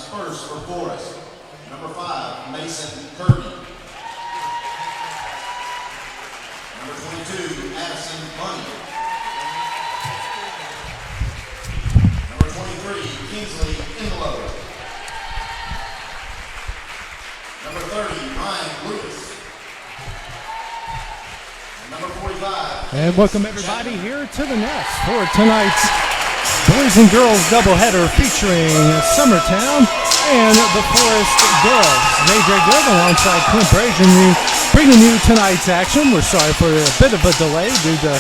first for Forrest. Number 5, Mason Kirby. Number 22, Addison Bunny. Number 23, Kingsley Inlow. Number 30, Ryan Lewis. And number 45. And welcome everybody here to the Nest for tonight's boys and girls doubleheader featuring Summertown and the Forrest girls. AJ Good alongside Clint Brazier bringing you tonight's action. We're sorry for a bit of a delay due to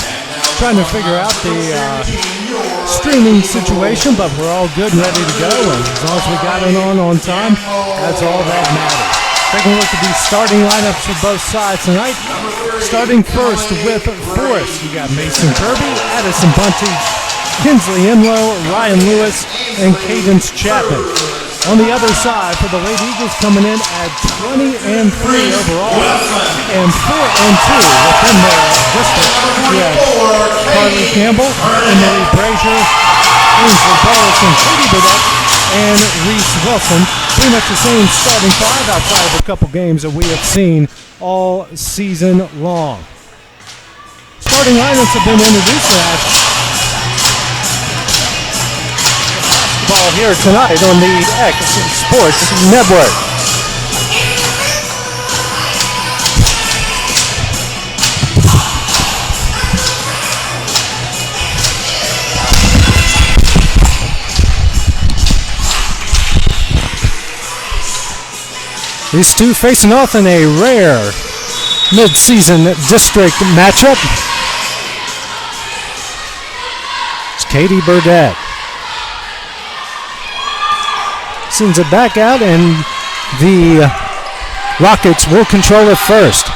trying to figure out the streaming situation, but we're all good and ready to go. And as long as we got it on time, that's all that matters. Taking a look at the starting lineups for both sides tonight. Starting first with Forrest, you got Mason Kirby, Addison Bunty, Kingsley Inlow, Ryan Lewis, and Cadence Chapman. On the other side for the Lady Eagles coming in at 20-3 overall and 4-2 within their district. Yeah, Carly Campbell, Emily Brazier, Ainsley Burleson, Katie Burdett, and Reese Wilson. Pretty much the same starting five outside of a couple games that we have seen all season long. Starting lineups have been introduced to basketball here tonight on the X Sports Network. These two facing off in a rare mid-season district matchup. It's Katie Burdett. Sends it back out, and the Rockets will control it first.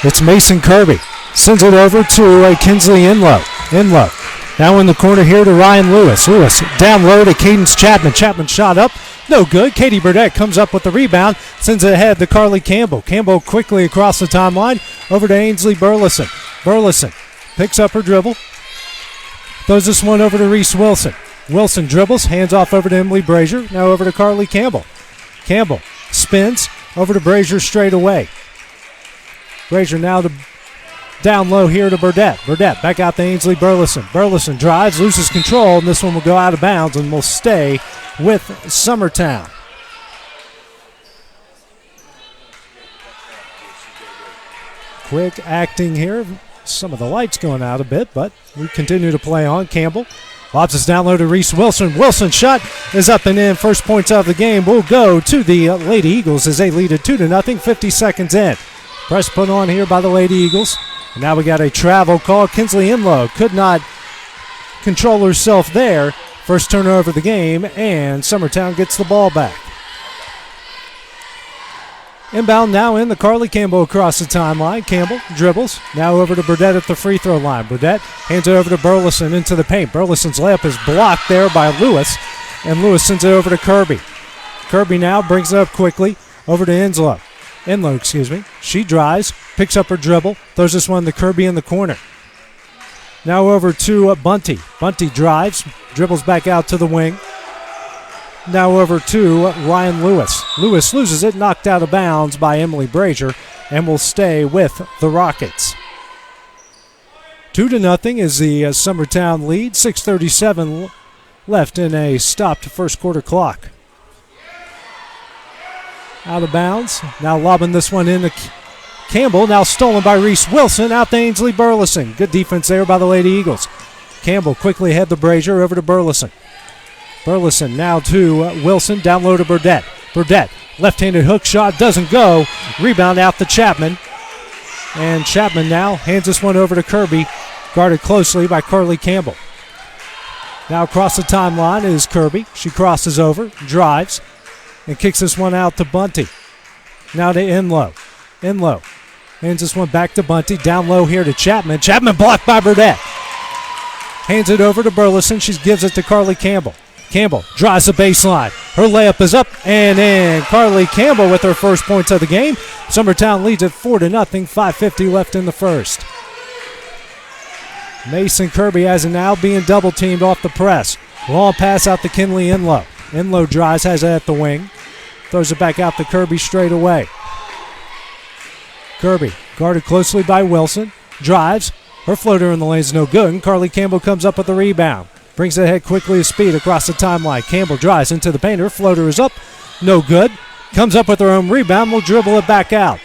It's Mason Kirby. Sends it over to Kingsley Inlow. Inlow. Now in the corner here to Ryan Lewis. Lewis down low to Cadence Chapman. Chapman shot up. No good. Katie Burdett comes up with the rebound. Sends it ahead to Carly Campbell. Campbell quickly across the timeline over to Ainsley Burleson. Burleson picks up her dribble. Throws this one over to Reese Wilson. Wilson dribbles, hands off over to Emily Brazier. Now over to Carly Campbell. Campbell spins over to Brazier straight away. Brazier now to down low here to Burdett. Burdett back out to Ainsley Burleson. Burleson drives, loses control, and this one will go out of bounds and will stay with Summertown. Quick acting here. Some of the lights going out a bit, but we continue to play on. Campbell lobs us down low to Reese Wilson. Wilson's shot is up and in. First points of the game will go to the Lady Eagles as they lead it 2-0, 50 seconds in. Press put on here by the Lady Eagles. And now we got a travel call. Kingsley Inlow could not control herself there. First turnover of the game, and Summertown gets the ball back. Inbound now in the Carly Campbell across the timeline. Campbell dribbles. Now over to Burdett at the free throw line. Burdett hands it over to Burleson into the paint. Burleson's layup is blocked there by Lewis, and Lewis sends it over to Kirby. Kirby now brings it up quickly over to Inlow. She drives, picks up her dribble, throws this one to Kirby in the corner. Now over to Bunty. Bunty drives, dribbles back out to the wing. Now over to Ryan Lewis. Lewis loses it, knocked out of bounds by Emily Brazier, and will stay with the Rockets. 2-0 is the Summertown lead. 6:37 left in a stopped first quarter clock. Out of bounds. Now lobbing this one in to Campbell. Now stolen by Reese Wilson. Out to Ainsley Burleson. Good defense there by the Lady Eagles. Campbell quickly ahead to Brazier over to Burleson. Burleson now to Wilson. Down low to Burdett. Burdett. Left-handed hook shot. Doesn't go. Rebound out to Chapman. And Chapman now hands this one over to Kirby. Guarded closely by Carly Campbell. Now across the timeline is Kirby. She crosses over. Drives. And kicks this one out to Bunty. Now to Inlow. Inlow hands this one back to Bunty. Down low here to Chapman. Chapman blocked by Burdett. Hands it over to Burleson. She gives it to Carly Campbell. Campbell drives the baseline. Her layup is up and in. Carly Campbell with her first points of the game. Summertown leads at 4-0. 5:50 left in the first. Mason Kirby has it now being double teamed off the press. Long pass out to Kingsley Inlow. Enlow drives, has it at the wing. Throws it back out to Kirby straight away. Kirby, guarded closely by Wilson. Drives. Her floater in the lane is no good, and Carly Campbell comes up with the rebound. Brings it ahead quickly with speed across the timeline. Campbell drives into the paint. Her floater is up. No good. Comes up with her own rebound. Will dribble it back out.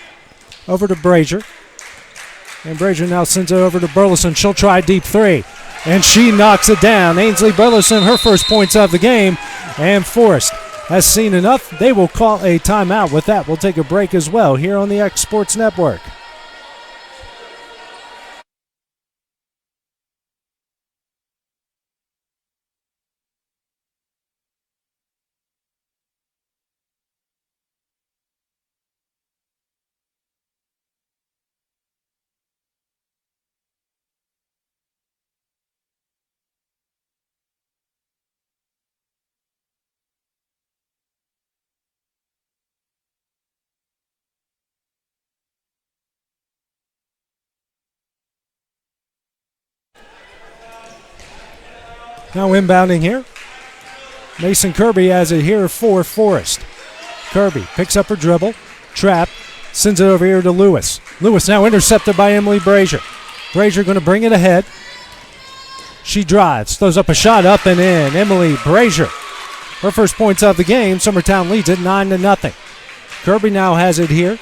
Over to Brazier. And Brazier now sends it over to Burleson. She'll try deep three. And she knocks it down. Ainsley Burleson, her first points of the game. And Forrest has seen enough. They will call a timeout. With that, we'll take a break as well here on the X Sports Network. Now inbounding here. Mason Kirby has it here for Forrest. Kirby picks up her dribble. Trap. Sends it over here to Lewis. Lewis now intercepted by Emily Brazier. Brazier going to bring it ahead. She drives. Throws up a shot up and in. Emily Brazier. Her first points of the game. Summertown leads it 9-0. Kirby now has it here.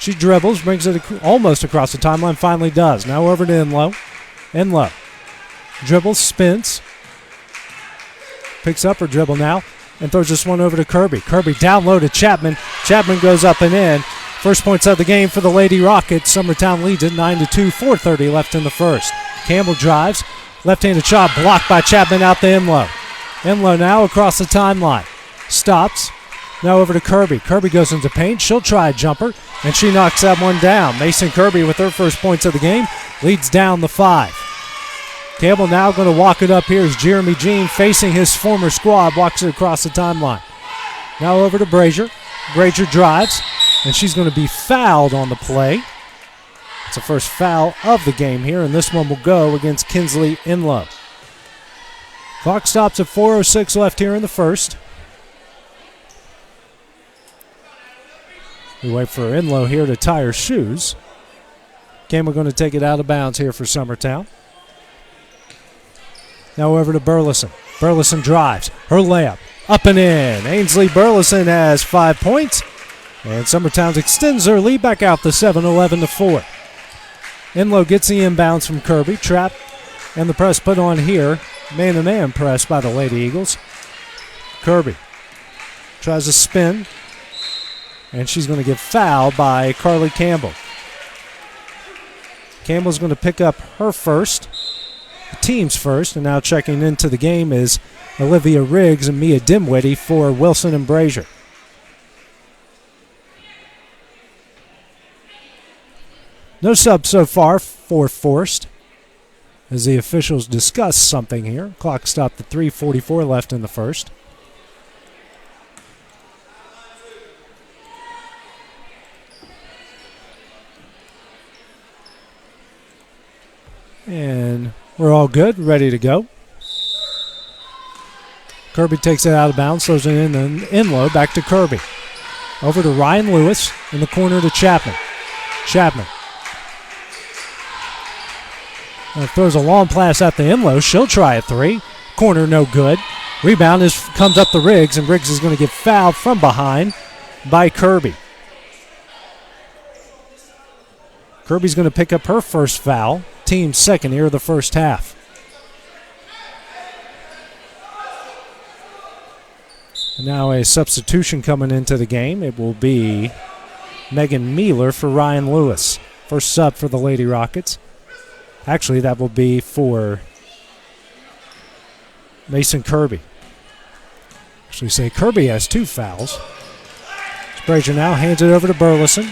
She dribbles. Brings it almost across the timeline. Finally does. Now over to Enlow. Enlow. Dribbles, spins, picks up her dribble now, and throws this one over to Kirby. Kirby down low to Chapman. Chapman goes up and in. First points of the game for the Lady Rockets. Summertown leads it 9-2, 4:30 left in the first. Campbell drives, left-handed shot blocked by Chapman out to Enlow. Enlow now across the timeline. Stops, now over to Kirby. Kirby goes into paint. She'll try a jumper, and she knocks that one down. Mason Kirby with her first points of the game leads down the 5. Campbell now going to walk it up here as Jeremy Jean facing his former squad, walks it across the timeline. Now over to Brazier. Brazier drives, and she's going to be fouled on the play. It's the first foul of the game here, and this one will go against Kinsley Enlow. Clock stops at 4:06 left here in the first. We wait for Enlow here to tie her shoes. Campbell going to take it out of bounds here for Summertown. Now over to Burleson. Burleson drives. Her layup. Up and in. Ainsley Burleson has 5 points. And Summertown extends their lead back out to 7-11-4. Enlow gets the inbounds from Kirby. Trap and the press put on here. Man-to-man press by the Lady Eagles. Kirby tries to spin. And she's going to get fouled by Carly Campbell. Campbell's going to pick up her first. The team's first, and now checking into the game is Olivia Riggs and Mia Dimwitty for Wilson and Brazier. No sub so far for Forrest as the officials discuss something here. Clock stopped at 3:44 left in the first. And we're all good, ready to go. Kirby takes it out of bounds, throws it in Enlow, back to Kirby. Over to Ryan Lewis, in the corner to Chapman. Chapman throws a long pass out to Enlow. She'll try a three. Corner no good. Rebound comes up to Riggs, and Riggs is going to get fouled from behind by Kirby. Kirby's going to pick up her first foul. Team's second here of the first half. And now a substitution coming into the game. It will be Megan Mealer for Ryan Lewis. First sub for the Lady Rockets. Actually, that will be for Mason Kirby. Actually, say Kirby has 2 fouls. Brazier now hands it over to Burleson.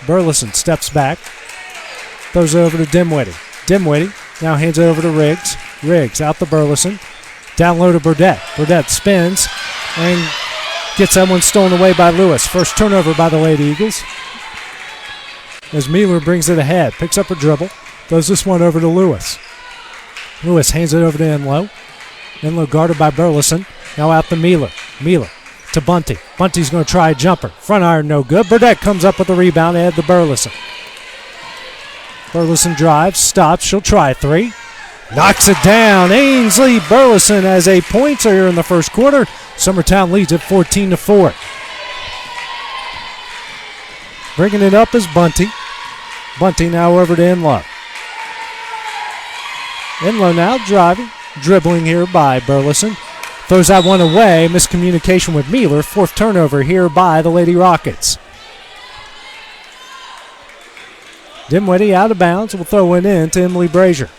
Burleson steps back. Throws it over to Dimwitty. Dimwitty now hands it over to Riggs. Riggs out to Burleson. Down low to Burdett. Burdett spins and gets that one stolen away by Lewis. First turnover by the Lady Eagles. As Mealer brings it ahead. Picks up her dribble. Throws this one over to Lewis. Lewis hands it over to Enlow. Enlow guarded by Burleson. Now out to Mealer. Mealer to Bunty. Bunty's going to try a jumper. Front iron, no good. Burdett comes up with the rebound ahead to Burleson. Burleson drives, stops. She'll try a three. Knocks it down. Ainsley Burleson has 8 points here in the first quarter. Summertown leads at 14-4. Bringing it up is Bunty. Bunty now over to Enlow. Enlow now driving. Dribbling here by Burleson. Throws that one away. Miscommunication with Mealer. Fourth turnover here by the Lady Rockets. Dimwitty out of bounds. Will throw it in to Emily Brazier.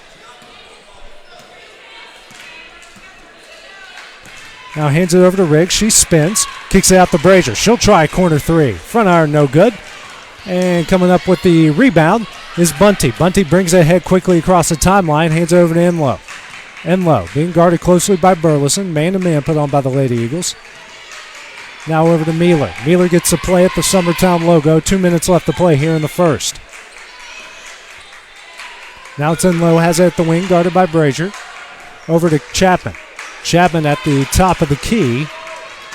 Now hands it over to Riggs. She spins. Kicks it out to Brazier. She'll try corner three. Front iron no good. And coming up with the rebound is Bunty. Bunty brings it ahead quickly across the timeline. Hands it over to Enlow. Enlow being guarded closely by Burleson. Man-to-man put on by the Lady Eagles. Now over to Mealer. Mealer gets the play at the Summertown logo. 2 minutes left to play here in the first. Now it's Enlow. Has it at the wing. Guarded by Brazier. Over to Chapman. Chapman at the top of the key.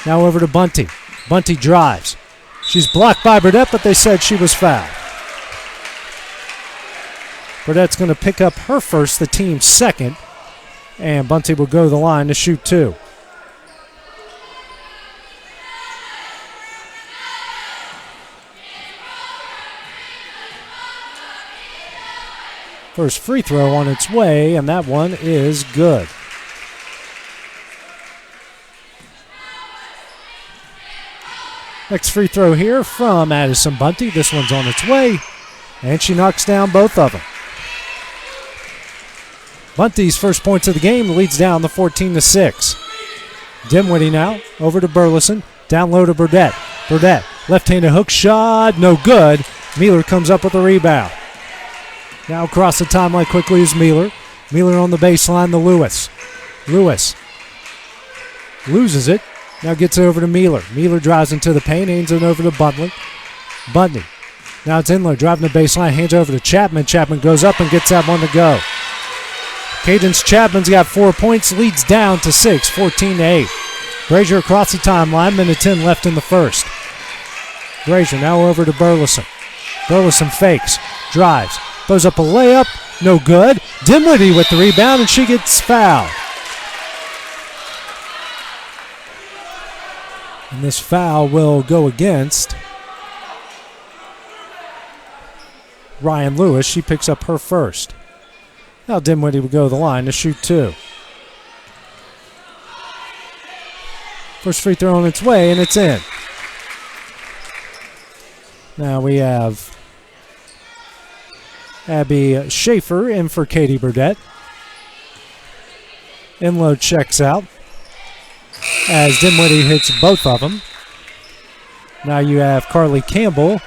Now over to Bunty. Bunty drives. She's blocked by Burdett, but they said she was fouled. Burdett's going to pick up her first, the team's second. And Bunty will go to the line to shoot two. First free throw on its way, and that one is good. Next free throw here from Addison Bunty. This one's on its way, and she knocks down both of them. Bunty's first points of the game leads down to 14-6. Dimwitty now over to Burleson. Down low to Burdett. Burdett, left-handed hook shot, no good. Mealer comes up with a rebound. Now across the timeline quickly is Mealer. Mealer on the baseline to Lewis. Lewis loses it. Now gets it over to Mealer. Mealer drives into the paint, hands it over to Buntley. Bundy. Now it's Enlow driving the baseline, hands over to Chapman. Chapman goes up and gets that one to go. Cadence Chapman's got 4 points, leads down to 6, 14-8. Brazier across the timeline, minute 10 left in the first. Brazier now over to Burleson. Burleson fakes, drives, throws up a layup, no good. Dimwitty with the rebound, and she gets fouled. And this foul will go against Ryan Lewis. She picks up her first. Now Dimwitty will go to the line to shoot two. First free throw on its way, and it's in. Now we have Abby Schaefer in for Katie Burdett. Enlow checks out as Dimwitty hits both of them. Now you have Carly Campbell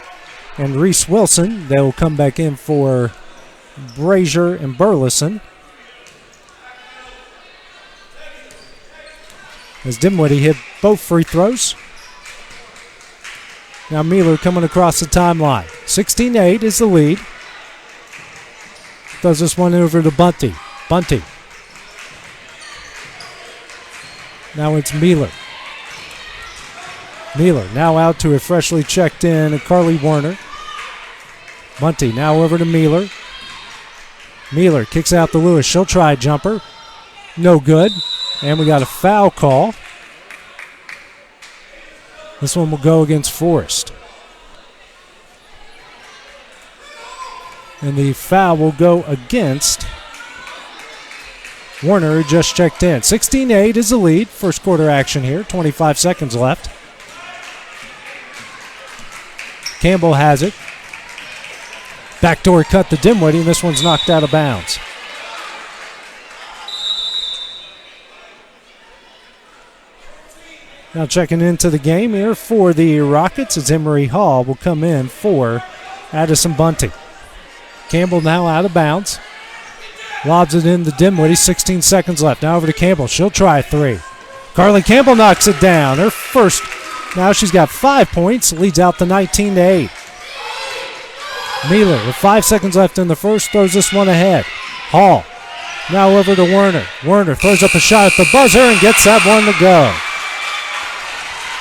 and Reese Wilson. They will come back in for Brazier and Burleson. As Dimwitty hit both free throws. Now Mealer coming across the timeline. 16-8 is the lead. Throws this one over to Bunty. Bunty. Now it's Mealer. Mealer now out to a freshly checked in Carly Warner. Bunty now over to Mealer. Mealer kicks out to Lewis. She'll try a jumper. No good. And we got a foul call. This one will go against Forrest. And the foul will go against Warner, who just checked in. 16-8 is the lead. First quarter action here. 25 seconds left. Campbell has it. Backdoor cut to Dimwitty, and this one's knocked out of bounds. Now checking into the game here for the Rockets as Emery Hall will come in for Addison Bunty. Campbell now out of bounds. Lobs it in to Dimwitty, 16 seconds left. Now over to Campbell. She'll try a three. Carly Campbell knocks it down. Her first. Now she's got 5 points. Leads out to 19-8. Mealer with 5 seconds left in the first throws this one ahead. Hall Now over to Werner. Werner throws up a shot at the buzzer and gets that one to go.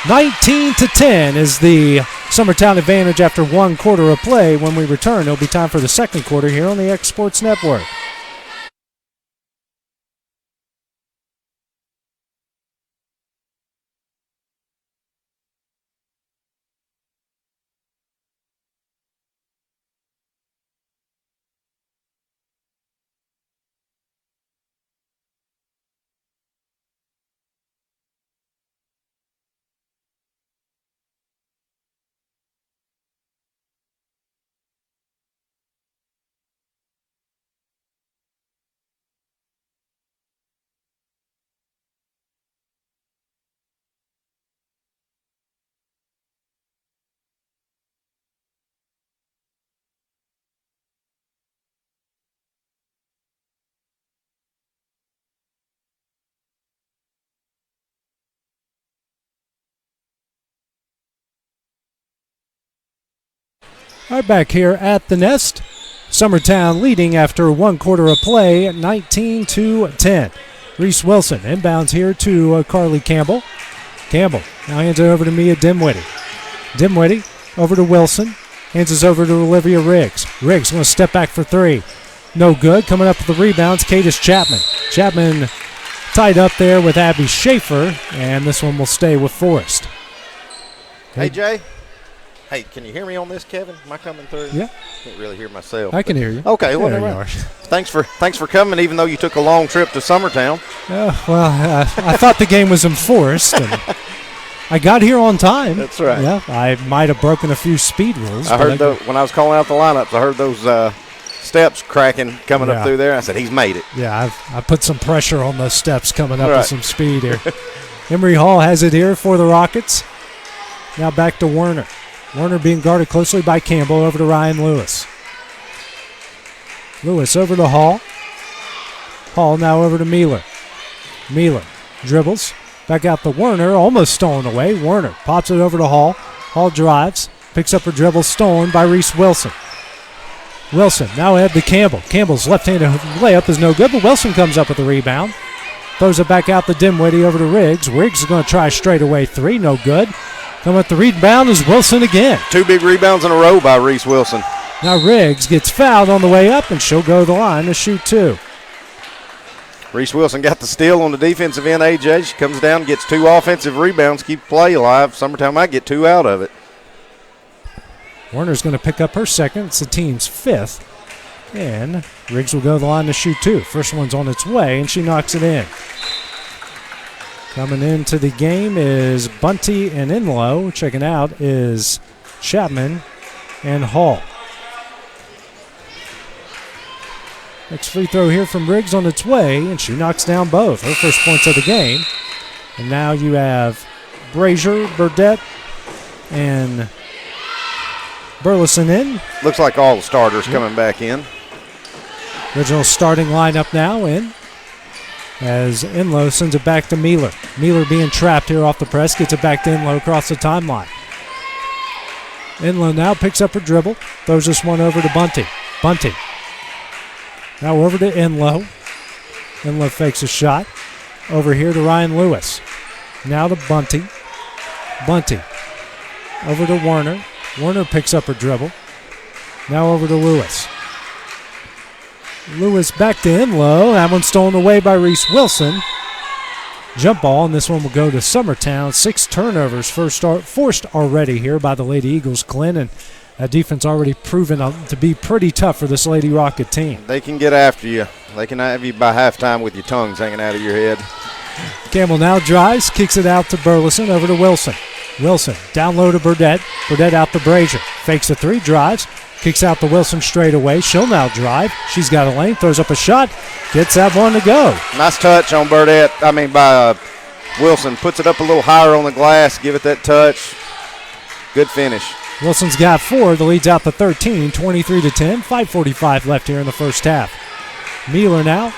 19-10 is the Summertown advantage after 1 quarter of play. When we return, it'll be time for the second quarter here on the X Sports Network. All right, back here at the Nest. Summertown leading after 1 quarter of play at 19-10. Reese Wilson inbounds here to Carly Campbell. Campbell now hands it over to Mia Dimwitty. Dimwitty over to Wilson. Hands it over to Olivia Riggs. Riggs going to step back for 3. No good. Coming up with the rebounds, Cadis Chapman. Chapman tied up there with Abby Schaefer, and this one will stay with Forrest. Hey, Jay. Hey, can you hear me on this, Kevin? Am I coming through? Yeah. Can't really hear myself. I can hear you. Okay, well, there you are. Thanks for coming, even though you took a long trip to Summertown. I thought the game was in Forrest, and I got here on time. That's right. Yeah, I might have broken a few speed rules. I heard when I was calling out the lineups, I heard those steps cracking coming up through there. I said, he's made it. Yeah, I put some pressure on those steps coming up with some speed here. Emory Hall has it here for the Rockets. Now back to Werner. Werner being guarded closely by Campbell. Over to Ryan Lewis. Lewis over to Hall. Hall now over to Mealer. Mealer dribbles. Back out to Werner. Almost stolen away. Werner pops it over to Hall. Hall drives. Picks up her dribble. Stolen by Reese Wilson. Wilson now ahead to Campbell. Campbell's left-handed layup is no good, but Wilson comes up with the rebound. Throws it back out to Dimwitty over to Riggs. Riggs is going to try straight away 3. No good. Coming with the rebound is Wilson again. 2 big rebounds in a row by Reese Wilson. Now Riggs gets fouled on the way up, and she'll go to the line to shoot 2. Reese Wilson got the steal on the defensive end, AJ. She comes down, gets 2 offensive rebounds, keep play alive. Summertown might get 2 out of it. Werner's going to pick up her second. It's the team's 5th. And Riggs will go to the line to shoot 2. First one's on its way, and she knocks it in. Coming into the game is Bunty and Enlow. Checking out is Chapman and Hall. Next free throw here from Riggs on its way, and she knocks down both. Her first points of the game. And now you have Brazier, Burdette, and Burleson in. Looks like all the starters coming back in. Original starting lineup now in. As Enlow sends it back to Mealer. Mealer being trapped here off the press. Gets it back to Enlow across the timeline. Enlow now picks up her dribble. Throws this one over to Bunty. Bunty. Now over to Enlow. Enlow fakes a shot. Over here to Ryan Lewis. Now to Bunty. Bunty. Over to Werner. Werner picks up her dribble. Now over to Lewis. Lewis back to Enlow. That one's stolen away by Reese Wilson. Jump ball, and this one will go to Summertown. 6 turnovers forced already here by the Lady Eagles, Glenn, and that defense already proven to be pretty tough for this Lady Rocket team. They can get after you. They can have you by halftime with your tongues hanging out of your head. Campbell now drives, kicks it out to Burleson, over to Wilson. Wilson down low to Burdette. Burdette out to Brazier. Fakes a 3, drives. Kicks out to Wilson straight away. She'll now drive. She's got a lane, throws up a shot, gets that one to go. Nice touch on by Wilson. Puts it up a little higher on the glass, give it that touch. Good finish. Wilson's got 4. The lead's out to 13, 23-10. 5:45 left here in the first half. Mealer now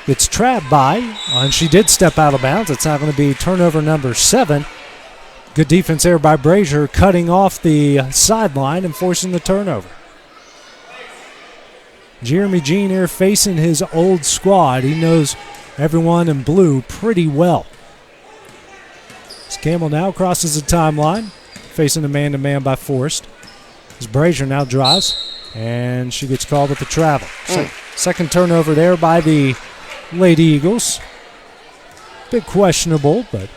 gets trapped by, and she did step out of bounds. It's now going to be turnover number 7. Good defense there by Brazier, cutting off the sideline and forcing the turnover. Jeremy Jean here facing his old squad. He knows everyone in blue pretty well. As Campbell now crosses the timeline, facing a man-to-man by Forrest. As Brazier now drives, and she gets called with the travel. Second turnover there by the Lady Eagles. Bit questionable, but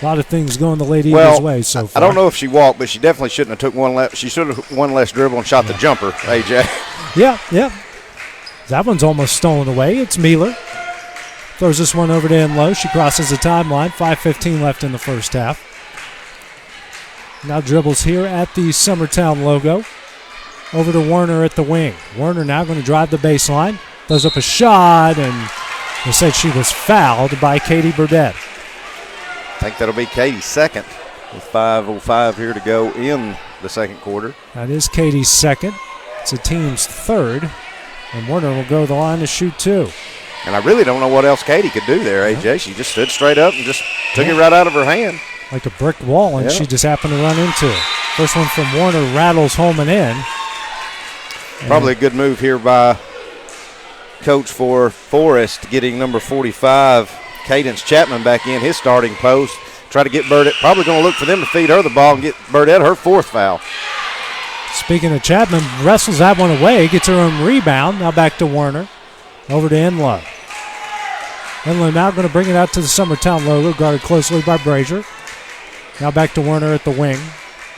a lot of things going the Lady Eagles' way so far. I don't know if she walked, but she definitely shouldn't have took one less. She should have one less dribble and shot the jumper, AJ. Yeah. That one's almost stolen away. It's Mealer. Throws this one over to Enlow. She crosses the timeline. 5:15 left in the first half. Now dribbles here at the Summertown logo. Over to Werner at the wing. Werner now going to drive the baseline. Throws up a shot, and they said she was fouled by Katie Burdett. I think that'll be Katie's second with 5:05 here to go in the second quarter. That is Katie's second. It's the team's third. And Werner will go to the line to shoot two. And I really don't know what else Katie could do there, AJ. She just stood straight up and just took it right out of her hand. Like a brick wall, and she just happened to run into it. First one from Werner rattles home and in. Probably a good move here by coach for Forrest, getting number 45, Cadence Chapman, back in his starting post. Try to get Burdett. Probably going to look for them to feed her the ball and get Burdett her fourth foul. Speaking of Chapman, wrestles that one away, gets her own rebound. Now back to Werner. Over to Enlow. Enlow now going to bring it out to the Summertown logo, guarded closely by Brazier. Now back to Werner at the wing.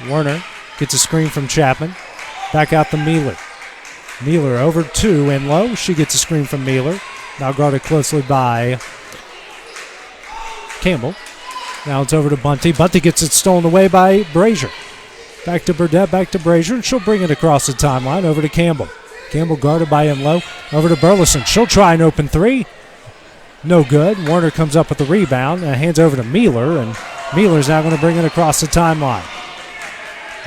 Werner gets a screen from Chapman. Back out to Mealer. Mealer over to Enlow. She gets a screen from Mealer. Now guarded closely by Campbell. Now it's over to Bunty. Bunty gets it stolen away by Brazier. Back to Burdett, back to Brazier, and she'll bring it across the timeline over to Campbell. Campbell guarded by Enlow. Over to Burleson. She'll try an open three. No good. Werner comes up with the rebound and hands over to Mealer, and Mealer's now going to bring it across the timeline.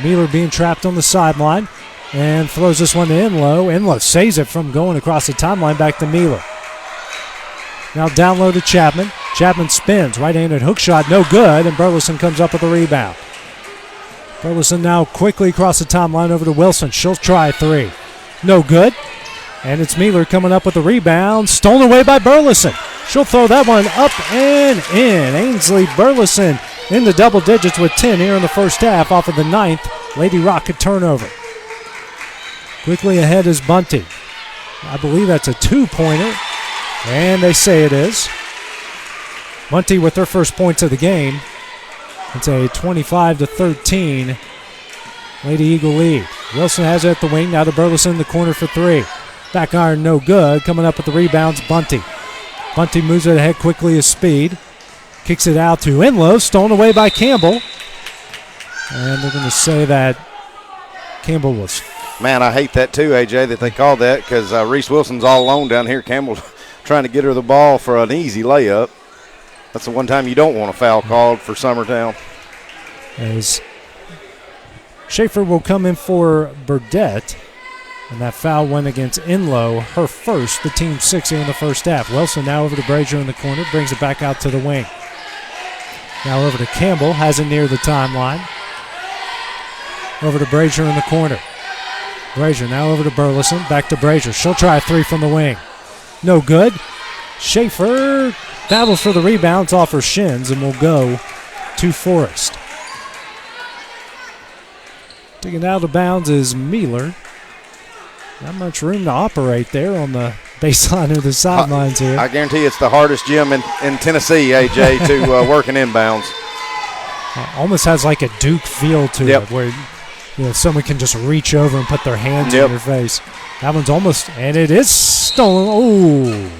Mealer being trapped on the sideline and throws this one to Enlow. Enlow saves it from going across the timeline back to Mealer. Now down low to Chapman. Chapman spins. Right-handed hook shot, no good, and Burleson comes up with the rebound. Burleson now quickly across the timeline over to Wilson. She'll try three. No good. And it's Mealer coming up with the rebound. Stolen away by Burleson. She'll throw that one up and in. Ainsley Burleson in the double digits with 10 here in the first half off of the 9th Lady Rocket turnover. Quickly ahead is Bunty. I believe that's a two-pointer, and they say it is. Bunty with her first points of the game. It's a 25-13 Lady Eagle lead. Wilson has it at the wing. Now to Burleson in the corner for three. Back iron, no good. Coming up with the rebounds, Bunty. Bunty moves it ahead quickly as speed. Kicks it out to Enlow. Stolen away by Campbell. And they're going to say that Campbell was... Man, I hate that too, AJ, that they called that, because Reese Wilson's all alone down here. Campbell trying to get her the ball for an easy layup. That's the one time you don't want a foul called for Summertown. As Schaefer will come in for Burdett. And that foul went against Enlow, her first, the team 6 here in the first half. Wilson now over to Brazier in the corner, brings it back out to the wing. Now over to Campbell, has it near the timeline. Over to Brazier in the corner. Brazier now over to Burleson, back to Brazier. She'll try a three from the wing. No good. Schaefer battles for the rebounds off her shins and will go to Forrest. Taken out of bounds is Mealer. Not much room to operate there on the baseline of the sidelines here. I guarantee it's the hardest gym in Tennessee, AJ, to work in inbounds. Almost has like a Duke feel to it, where someone can just reach over and put their hands in your face. That one's almost, and it is stolen. Oh,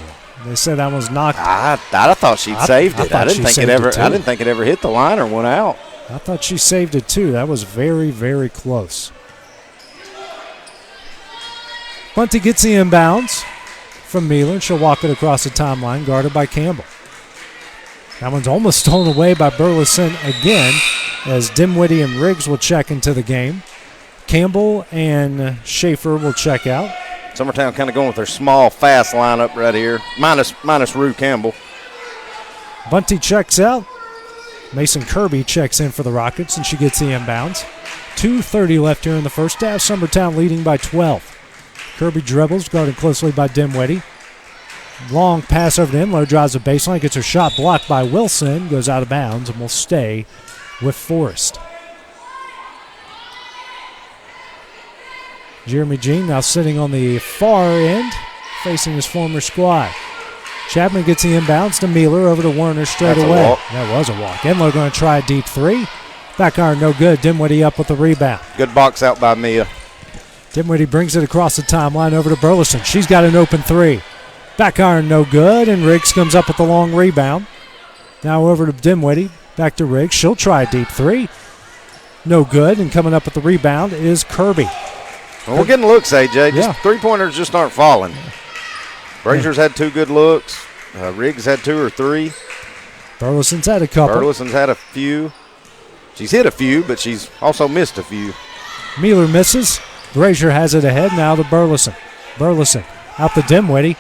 they said that one's knocked. I thought she'd saved it. I didn't think it ever hit the line or went out. I thought she saved it too. That was very, very close. Bunty gets the inbounds from Mealer. She'll walk it across the timeline, guarded by Campbell. That one's almost stolen away by Burleson again, as Dimwitty and Riggs will check into the game. Campbell and Schaefer will check out. Summertown kind of going with their small, fast lineup right here, minus Rue Campbell. Bunty checks out. Mason Kirby checks in for the Rockets, and she gets the inbounds. 2:30 left here in the first half. Summertown leading by 12. Kirby dribbles, guarded closely by Dimwitty. Long pass over to Imler, drives the baseline, gets her shot blocked by Wilson, goes out of bounds, and will stay with Forrest. Jeremy Jean now sitting on the far end, facing his former squad. Chapman gets the inbounds to Mueller, over to Werner straight That's away. a walk. That was a walk. Imler going to try a deep three. Back iron, no good. Dimwitty up with the rebound. Good box out by Mia. Dimwitty brings it across the timeline over to Burleson. She's got an open three. Back iron, no good, and Riggs comes up with the long rebound. Now over to Dimwitty. Back to Riggs. She'll try a deep three. No good, and coming up with the rebound is Kirby. Well, we're getting looks, AJ. Yeah. Three-pointers just aren't falling. Brazier's had 2 good looks. Riggs had 2 or 3. Burleson's had a couple. Burleson's had a few. She's hit a few, but she's also missed a few. Mueller misses. Brazier has it ahead now to Burleson. Burleson out to Dimwitty.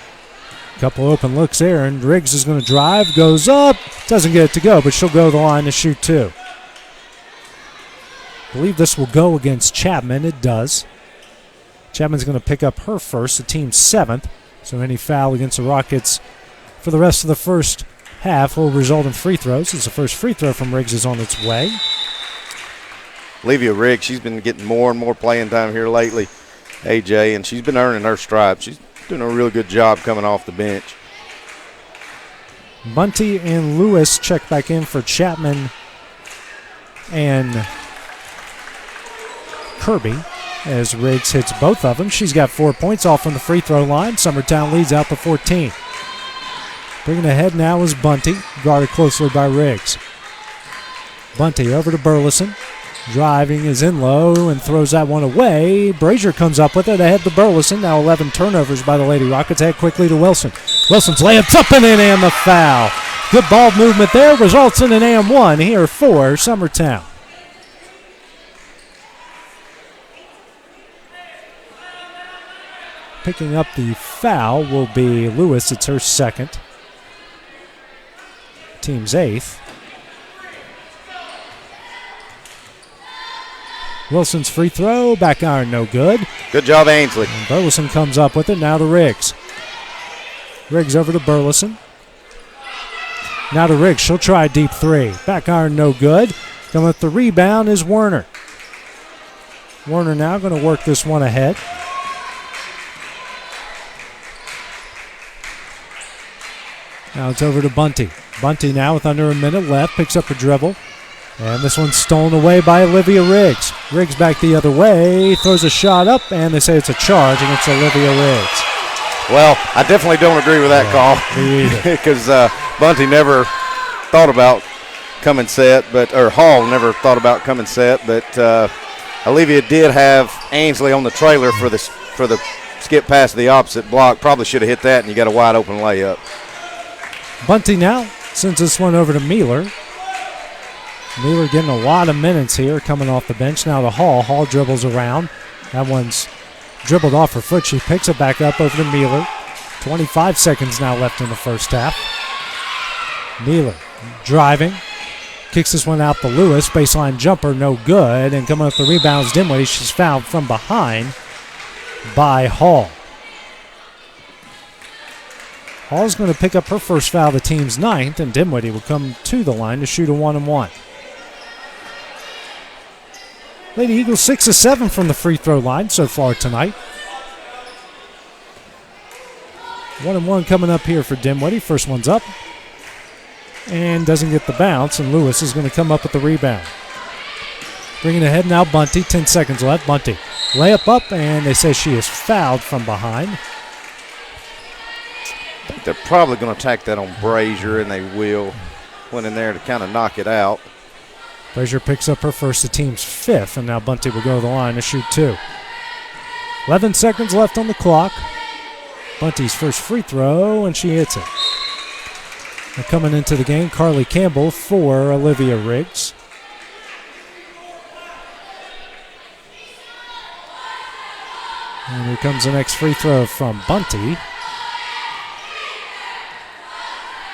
Couple open looks there, and Riggs is going to drive, goes up, doesn't get it to go, but she'll go to the line to shoot 2. I believe this will go against Chapman. It does. Chapman's going to pick up her first, the team's 7th. So any foul against the Rockets for the rest of the first half will result in free throws. As the first free throw from Riggs is on its way. Olivia Riggs, she's been getting more and more playing time here lately, AJ, and she's been earning her stripes. She's doing a real good job coming off the bench. Bunty and Lewis check back in for Chapman and Kirby as Riggs hits both of them. She's got 4 points off from the free throw line. Summertown leads out to 14. Bringing ahead now is Bunty, guarded closely by Riggs. Bunty over to Burleson. Driving is in low and throws that one away. Brazier comes up with it ahead to Burleson. Now 11 turnovers by the Lady Rockets. Head quickly to Wilson. Wilson's layup's up and in, and the foul. Good ball movement there. Results in an and-1 here for Summertown. Picking up the foul will be Lewis. It's her second. Team's 8th. Wilson's free throw, back iron, no good. Good job, Ainsley. And Burleson comes up with it, now to Riggs. Riggs over to Burleson. Now to Riggs, she'll try a deep three. Back iron, no good. Coming with the rebound is Werner. Werner now going to work this one ahead. Now it's over to Bunty. Bunty now with under a minute left, picks up a dribble. And this one's stolen away by Olivia Riggs. Riggs back the other way, throws a shot up, and they say it's a charge against Olivia Riggs. Well, I definitely don't agree with that call. Me either. Because Bunty never thought about coming set, or Hall never thought about coming set, but Olivia did have Ainsley on the trailer for the skip past the opposite block. Probably should have hit that, and you got a wide open layup. Bunty now sends this one over to Mueller. Mueller getting a lot of minutes here coming off the bench. Now to Hall. Hall dribbles around. That one's dribbled off her foot. She picks it back up over to Mueller. 25 seconds now left in the first half. Mueller driving. Kicks this one out to Lewis. Baseline jumper, no good. And coming up the rebounds, Dimwitty. She's fouled from behind by Hall. Hall's going to pick up her first foul, the team's 9th, and Dimwitty will come to the line to shoot a 1-and-1. Lady Eagles 6 of 7 from the free throw line so far tonight. 1-and-1 coming up here for Dimwitty. First one's up and doesn't get the bounce, and Lewis is going to come up with the rebound. Bringing ahead now Bunty, 10 seconds left. Bunty layup up, and they say she is fouled from behind. I think they're probably going to attack that on Brazier, and they will. Went in there to kind of knock it out. Brazier picks up her first, the team's 5th, and now Bunty will go to the line to shoot 2. 11 seconds left on the clock. Bunty's first free throw, and she hits it. Now coming into the game, Carly Campbell for Olivia Riggs. And here comes the next free throw from Bunty.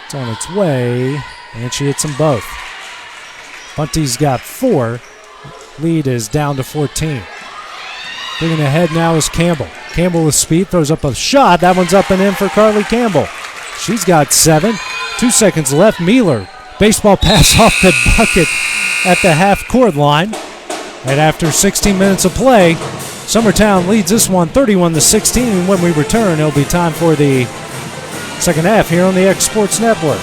It's on its way, and she hits them both. Bunty's got 4. Lead is down to 14. Bringing ahead now is Campbell. Campbell with speed, throws up a shot. That one's up and in for Carly Campbell. She's got 7. 2 seconds left. Mealer, baseball pass off the bucket at the half-court line. And after 16 minutes of play, Summertown leads this one 31-16. When we return, it'll be time for the second half here on the X Sports Network.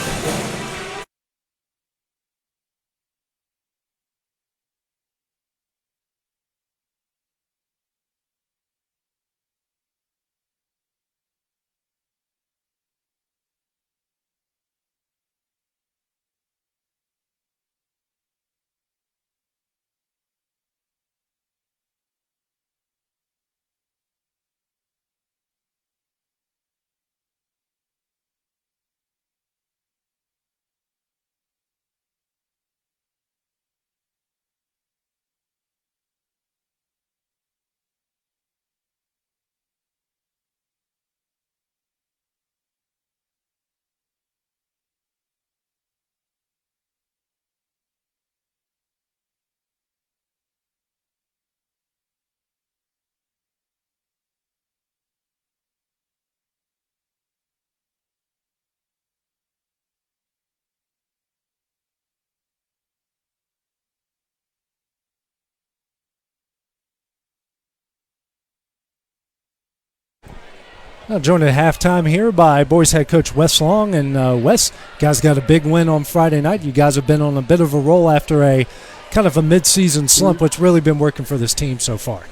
Now joined at halftime here by boys head coach Wes Long. And Wes, guys got a big win on Friday night. You guys have been on a bit of a roll after a kind of a mid-season slump. What's really been working for this team so far?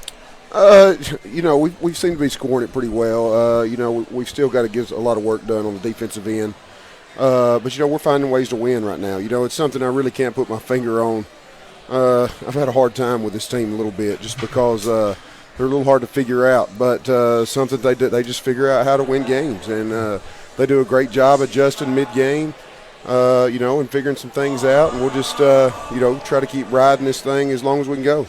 We've seemed to be scoring it pretty well. We've still got to get a lot of work done on the defensive end. But we're finding ways to win right now. It's something I really can't put my finger on. I've had a hard time with this team a little bit just because they're a little hard to figure out. But something they just figure out how to win games. And they do a great job adjusting mid-game, and figuring some things out. And we'll just, try to keep riding this thing as long as we can go.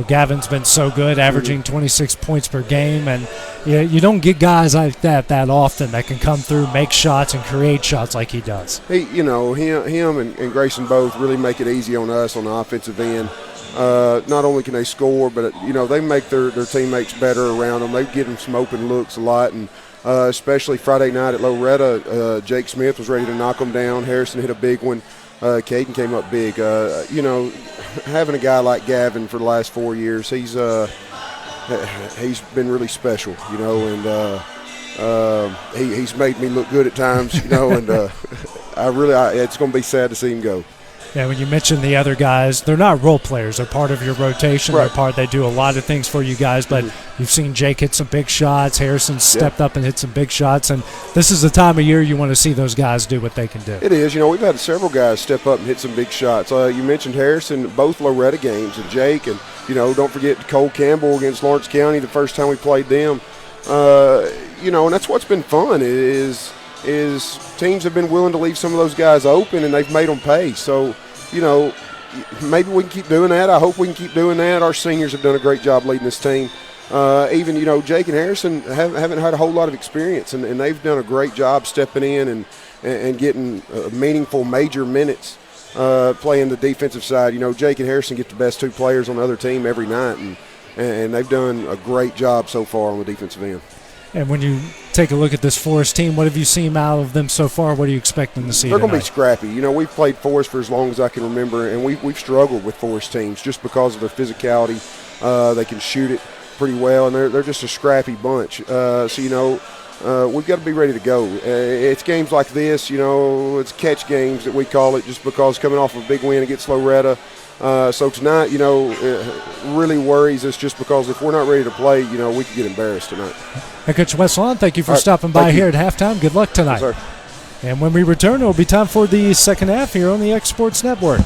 Gavin's been so good, averaging 26 points per game, and you don't get guys like that often that can come through, make shots, and create shots like he does. Him and Grayson both really make it easy on us on the offensive end. Not only can they score, but they make their teammates better around them. They give them some open looks a lot, and especially Friday night at Loretta, Jake Smith was ready to knock them down. Harrison hit a big one. Caden came up big. Having a guy like Gavin for the last 4 years, he's been really special, and he's made me look good at times, and it's going to be sad to see him go. Yeah, when you mention the other guys, they're not role players. They're part of your rotation. Right. They do a lot of things for you guys, but you've seen Jake hit some big shots. Harrison stepped up and hit some big shots, and this is the time of year you want to see those guys do what they can do. It is. We've had several guys step up and hit some big shots. You mentioned Harrison, both Loretta games, and Jake, and, don't forget Cole Campbell against Lawrence County the first time we played them. And that's what's been fun is teams have been willing to leave some of those guys open, and they've made them pay. So, maybe we can keep doing that. I hope we can keep doing that. Our seniors have done a great job leading this team. Even, Jake and Harrison haven't had a whole lot of experience, and they've done a great job stepping in and getting meaningful major minutes playing the defensive side. Jake and Harrison get the best two players on the other team every night, and they've done a great job so far on the defensive end. And when you take a look at this Forrest team, what have you seen out of them so far? What are you expecting to see They're tonight? going to be scrappy. We've played Forrest for as long as I can remember, and we've struggled with Forrest teams just because of their physicality. They can shoot it pretty well, and they're just a scrappy bunch. We've got to be ready to go. It's games like this, it's catch games that we call it, just because coming off a big win against Loretta. So tonight, really worries us just because if we're not ready to play, we could get embarrassed tonight. Hey, Coach Westlawn, thank you for stopping by here at halftime. Good luck tonight. Yes, sir. And when we return, it will be time for the second half here on the X Sports Network.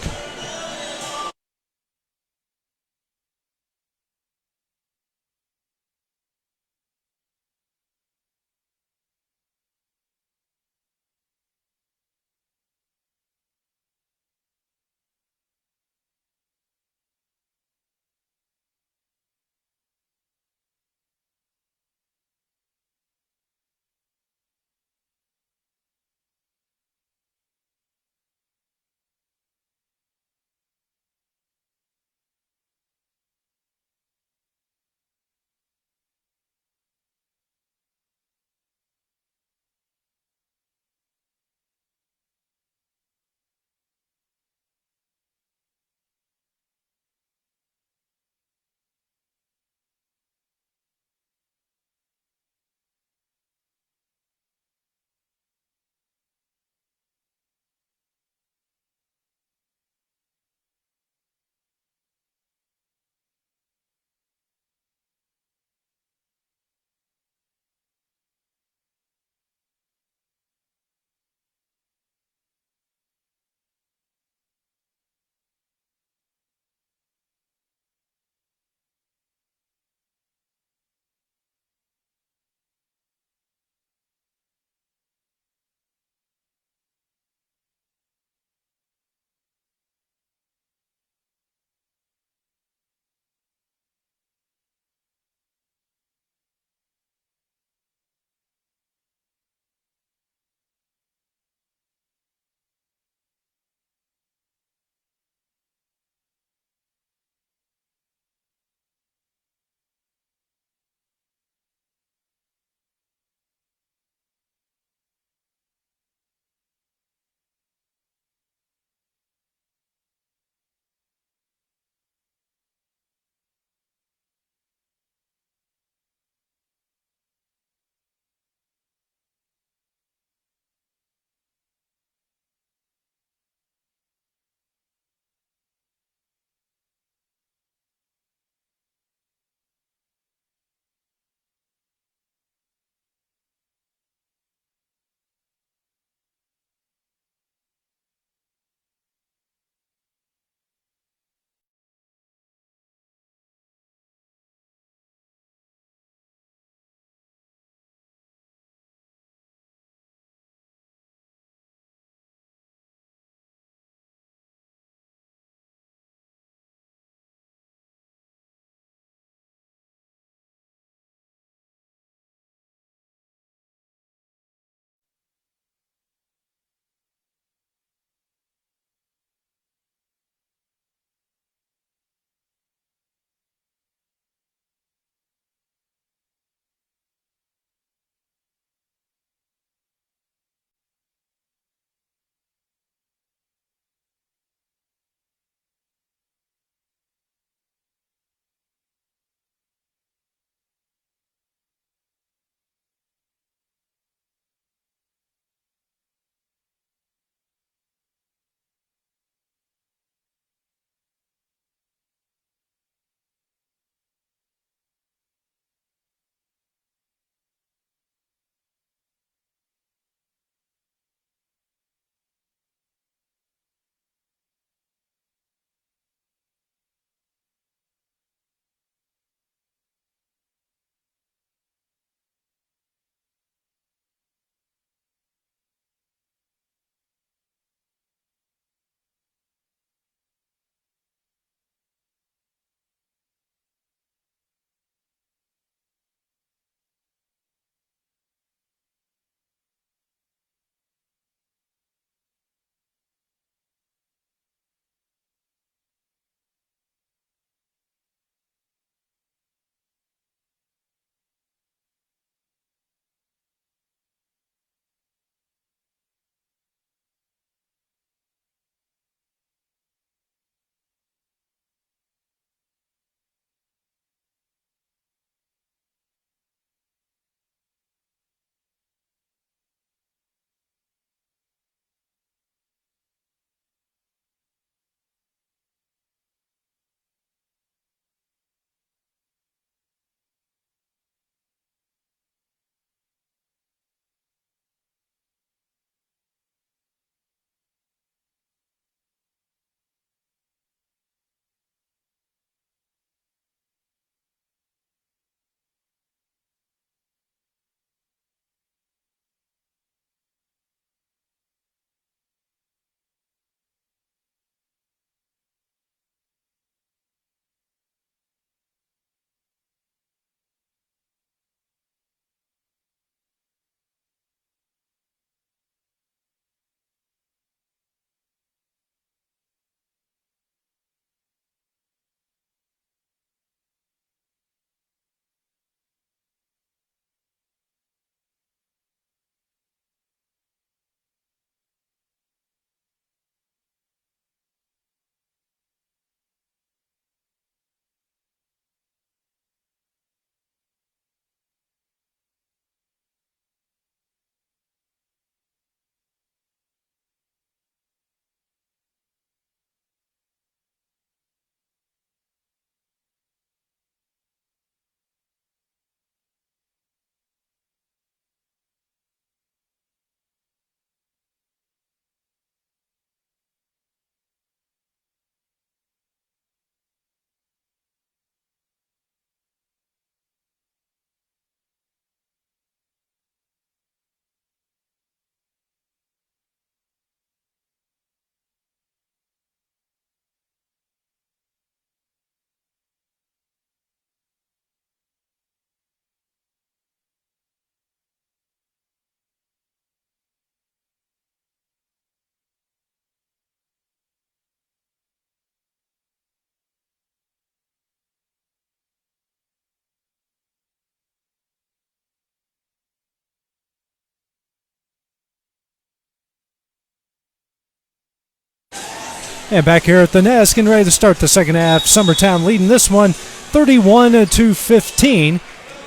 And back here at the Nest, getting ready to start the second half. Summertown leading this one 31-15.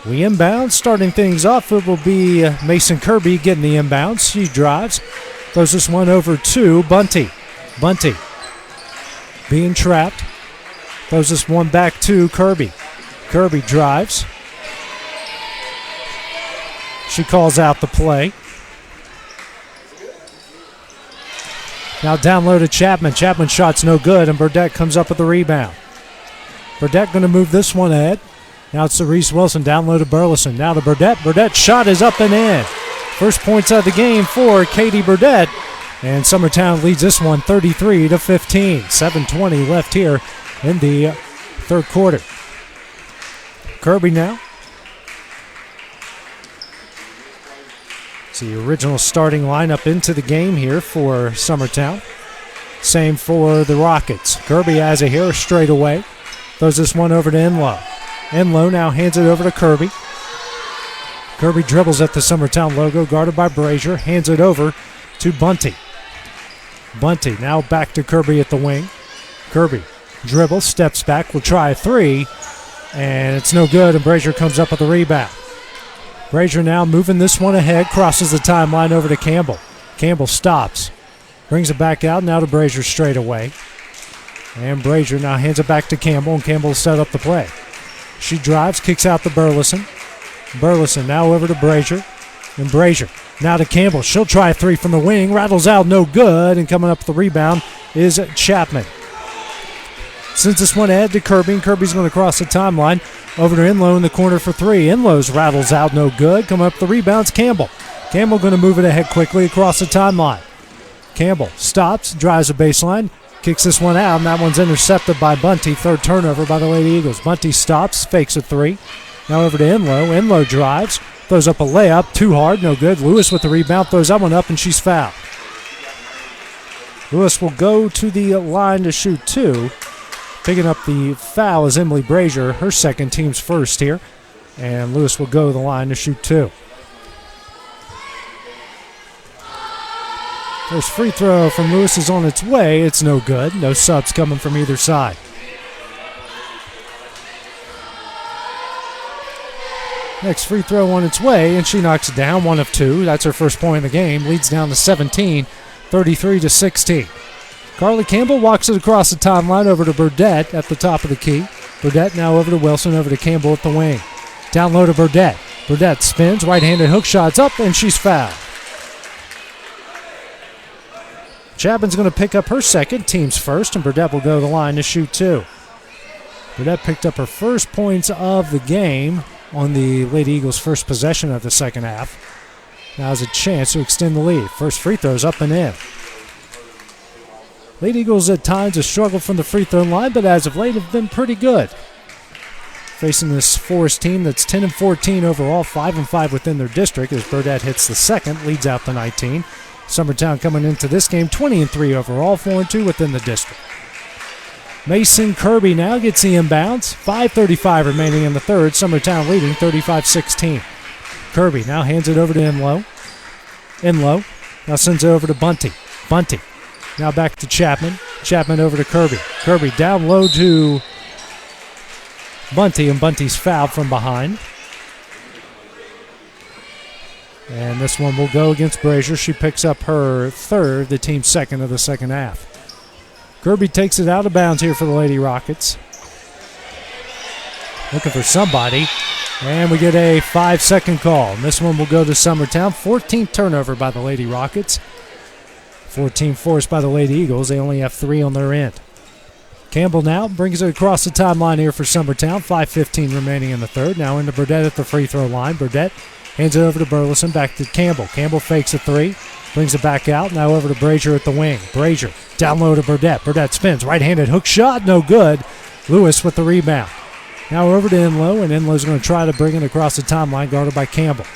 We inbound, starting things off. It will be Mason Kirby getting the inbounds. She drives, throws this one over to Bunty. Bunty being trapped, throws this one back to Kirby. Kirby drives. She calls out the play. Now down low to Chapman. Chapman's shot's no good, and Burdett comes up with the rebound. Burdett going to move this one ahead. Now it's to Reese Wilson, down low to Burleson. Now to Burdett. Burdett's shot is up and in. First points of the game for Katie Burdett. And Summertown leads this one 33-15. 7:20 left here in the third quarter. Kirby now. It's the original starting lineup into the game here for Summertown. Same for the Rockets. Kirby has it here straight away. Throws this one over to Enlow. Enlow now hands it over to Kirby. Kirby dribbles at the Summertown logo, guarded by Brazier. Hands it over to Bunty. Bunty now back to Kirby at the wing. Kirby dribbles, steps back, will try a three, and it's no good, and Brazier comes up with the rebound. Brazier now moving this one ahead, crosses the timeline over to Campbell. Campbell stops, brings it back out, now to Brazier straight away. And Brazier now hands it back to Campbell, and Campbell will set up the play. She drives, kicks out to Burleson. Burleson now over to Brazier. And Brazier now to Campbell. She'll try a three from the wing. Rattles out, no good. And coming up with the rebound is Chapman. Sends this one ahead to Kirby, and Kirby's going to cross the timeline. Over to Enlow in the corner for three. Enlow's rattles out, no good. Coming up with the rebounds, Campbell. Campbell going to move it ahead quickly across the timeline. Campbell stops, drives the baseline. Kicks this one out, and that one's intercepted by Bunty. Third turnover by the Lady Eagles. Bunty stops, fakes a three. Now over to Enlow. Enlow drives, throws up a layup. Too hard, no good. Lewis with the rebound, throws that one up, and she's fouled. Lewis will go to the line to shoot two. Picking up the foul is Emily Brazier, her second, team's first here. And Lewis will go to the line to shoot two. First free throw from Lewis is on its way. It's no good. No subs coming from either side. Next free throw on its way, and she knocks it down, 1 of 2. That's her first point in the game. Leads down to 17, 33-16. Carly Campbell walks it across the timeline over to Burdett at the top of the key. Burdett now over to Wilson, over to Campbell at the wing. Down low to Burdett. Burdett spins, right-handed hook shot's up, and she's fouled. Chapman's going to pick up her second, team's first, and Burdett will go to the line to shoot two. Burdett picked up her first points of the game on the Lady Eagles' first possession of the second half. Now has a chance to extend the lead. First free throw's up and in. Lady Eagles at times have struggled from the free throw line, but as of late have been pretty good. Facing this Forrest team that's 10-14 overall, 5-5 within their district, as Burdett hits the second, leads out to 19. Summertown coming into this game 20-3 overall, 4-2 within the district. Mason Kirby now gets the inbounds. 5:35 remaining in the third. Summertown leading 35-16. Kirby now hands it over to Enlow. Enlow now sends it over to Bunty. Bunty now back to Chapman. Chapman over to Kirby. Kirby down low to Bunty, and Bunty's fouled from behind. And this one will go against Brazier. She picks up her third, the team's second of the second half. Kirby takes it out of bounds here for the Lady Rockets. Looking for somebody. And we get a 5-second call. And this one will go to Summertown. 14th turnover by the Lady Rockets. 14 forced by the Lady Eagles. They only have 3 on their end. Campbell now brings it across the timeline here for Summertown. 5:15 remaining in the third. Now into Burdett at the free throw line. Burdett hands it over to Burleson, back to Campbell. Campbell fakes a three, brings it back out. Now over to Brazier at the wing. Brazier down low to Burdett. Burdett spins, right-handed hook shot, no good. Lewis with the rebound. Now over to Enlow, and Enlow's going to try to bring it across the timeline, guarded by Campbell.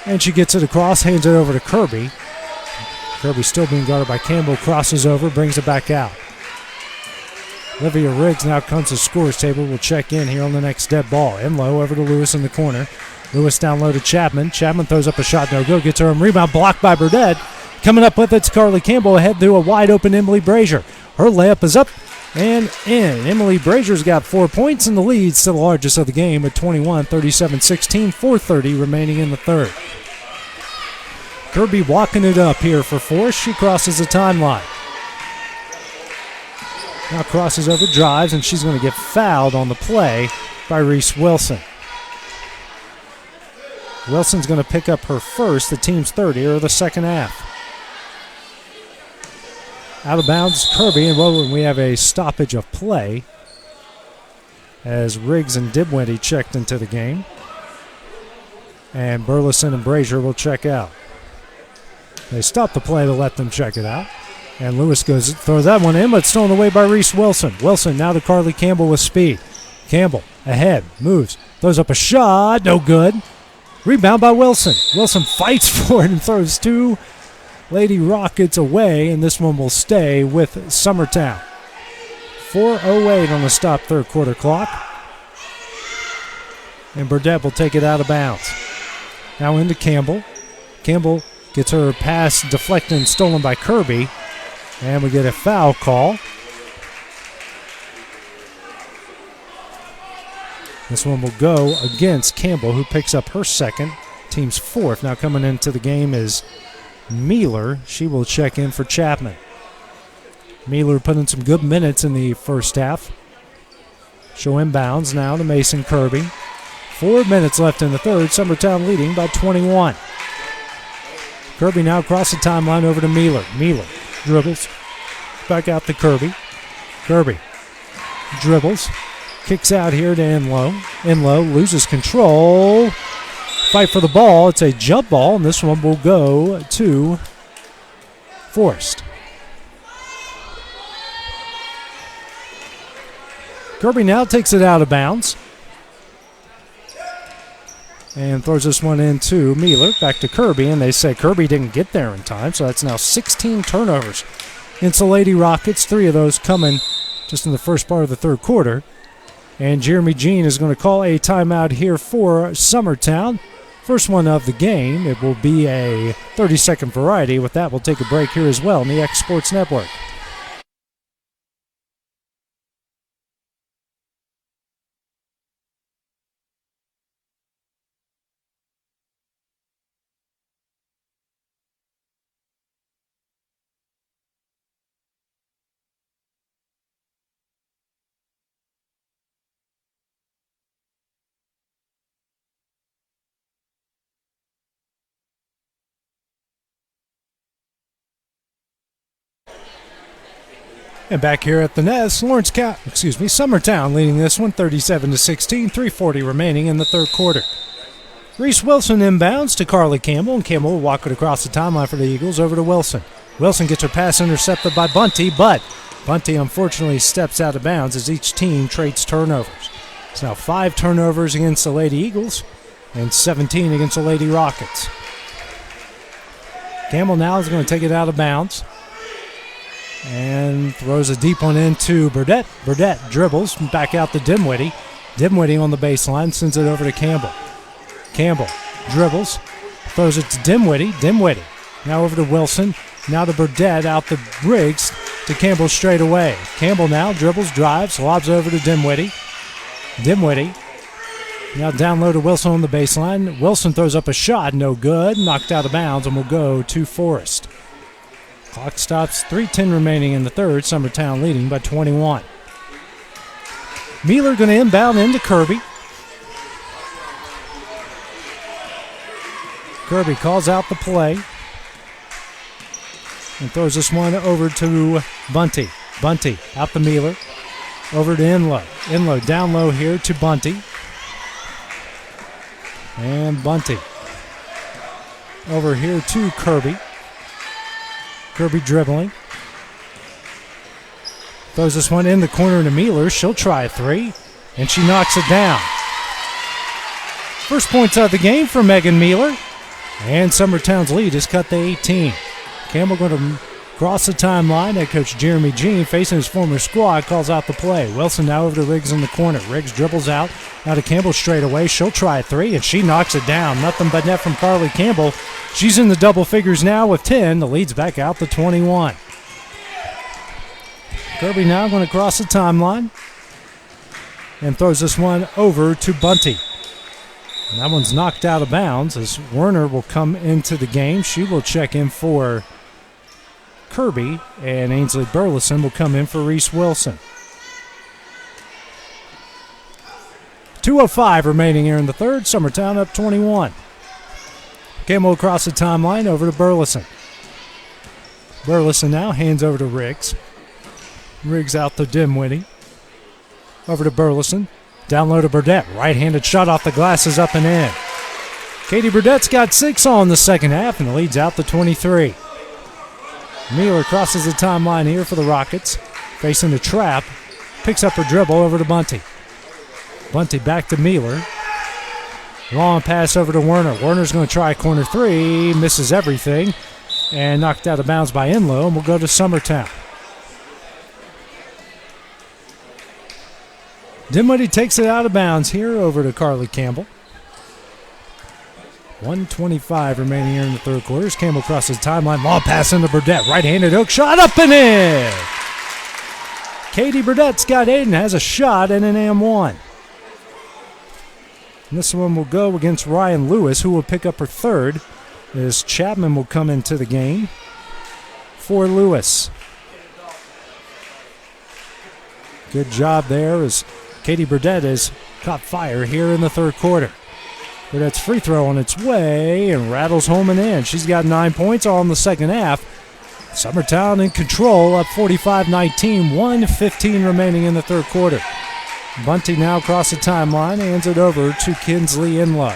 And she gets it across, hands it over to Kirby. Kirby still being guarded by Campbell, crosses over, brings it back out. Olivia Riggs now comes to the scorer's table. We'll check in here on the next dead ball. Enlow over to Lewis in the corner. Lewis down low to Chapman. Chapman throws up a shot, no good. Gets her own rebound, blocked by Burdett. Coming up with it's Carly Campbell ahead through a wide open Emily Brazier. Her layup is up and in. Emily Brazier's got 4 points, and the lead's to the largest of the game at 21-37-16, 4:30 remaining in the third. Kirby walking it up here for Forrest. She crosses the timeline. Now crosses over, drives, and she's going to get fouled on the play by Reese Wilson. Wilson's going to pick up her first, the team's third here of the second half. Out of bounds, Kirby, and we have a stoppage of play as Riggs and Dibwitty checked into the game. And Burleson and Brazier will check out. They stop the play to let them check it out. And Lewis throws that one in, but stolen away by Reese Wilson. Wilson now to Carly Campbell with speed. Campbell ahead, moves, throws up a shot, no good. Rebound by Wilson. Wilson fights for it and throws two Lady Rockets away, and this one will stay with Summertown. 4:08 on the stop third quarter clock. And Burdett will take it out of bounds. Now into Campbell. Campbell gets her pass deflected and stolen by Kirby. And we get a foul call. This one will go against Campbell, who picks up her second, team's fourth. Now coming into the game is Mealer. She will check in for Chapman. Mealer put in some good minutes in the first half. She'll inbounds now to Mason Kirby. 4 minutes left in the third. Summertown leading by 21. Kirby now across the timeline over to Mealer. Mealer dribbles. Back out to Kirby. Kirby dribbles. Kicks out here to Enlow. Enlow loses control. Fight for the ball. It's a jump ball, and this one will go to Forrest. Kirby now takes it out of bounds. And throws this one into Mealer. Back to Kirby, and they say Kirby didn't get there in time, so that's now 16 turnovers. It's the Lady Rockets, 3 of those coming just in the first part of the third quarter. And Jeremy Jean is going to call a timeout here for Summertown. First one of the game. It will be a 30-second variety. With that, we'll take a break here as well on the X Sports Network. And back here at the Nest, Summertown leading this one 37-16, 3:40 remaining in the third quarter. Reese Wilson inbounds to Carly Campbell, and Campbell will walk it across the timeline for the Eagles over to Wilson. Wilson gets her pass intercepted by Bunty, but Bunty unfortunately steps out of bounds as each team trades turnovers. It's now 5 turnovers against the Lady Eagles and 17 against the Lady Rockets. Campbell now is going to take it out of bounds. And throws a deep one into Burdett. Burdett dribbles back out to Dimwitty. Dimwitty on the baseline, sends it over to Campbell. Campbell dribbles, throws it to Dimwitty. Dimwitty now over to Wilson. Now to Burdett, out to Briggs, to Campbell straight away. Campbell now dribbles, drives, lobs over to Dimwitty. Dimwitty now down low to Wilson on the baseline. Wilson throws up a shot, no good, knocked out of bounds, and will go to Forrest. Clock stops, 3:10 remaining in the third. Summertown leading by 21. Mealer going to inbound into Kirby. Kirby calls out the play and throws this one over to Bunty. Bunty out to Mealer. Over to Enlow. Enlow down low here to Bunty. And Bunty over here to Kirby. Kirby dribbling. Throws this one in the corner to Mealer. She'll try a three, and she knocks it down. First points of the game for Megan Mealer. And Summertown's lead is cut to 18. Campbell going to Across the timeline, head coach Jeremy Jean, facing his former squad, calls out the play. Wilson now over to Riggs in the corner. Riggs dribbles out. Now to Campbell straight away. She'll try a three, and she knocks it down. Nothing but net from Carly Campbell. She's in the double figures now with 10. The lead's back out to 21. Kirby now going to cross the timeline and throws this one over to Bunty. And that one's knocked out of bounds as Werner will come into the game. She will check in for Kirby, and Ainsley Burleson will come in for Reese Wilson. 2:05 remaining here in the third. Summertown up 21. Campbell across the timeline over to Burleson. Burleson now hands over to Riggs. Riggs out to Dimwitty. Over to Burleson. Down low to Burdett. Right-handed shot off the glasses, up and in. Katie Burdett's got 6 on the second half, and the lead's out to 23. Mueller crosses the timeline here for the Rockets. Facing the trap. Picks up her dribble over to Bunty. Bunty back to Mueller. Long pass over to Werner. Werner's going to try a corner three. Misses everything. And knocked out of bounds by Enlow, and we'll go to Summertown. Dinwiddie takes it out of bounds here over to Carly Campbell. 1:25 remaining here in the third quarter. Campbell crosses the timeline. Long pass into Burdett. Right-handed hook shot up and in. Katie Burdett's got 8 and has a shot and an and-1. And this one will go against Ryan Lewis, who will pick up her third as Chapman will come into the game for Lewis. Good job there as Katie Burdett has caught fire here in the third quarter. Burdett's free throw on its way and rattles home and in. She's got 9 points all in the second half. Summertown in control, up 45-19, 1:15 remaining in the third quarter. Bunty now across the timeline, hands it over to Kinsley Enlow.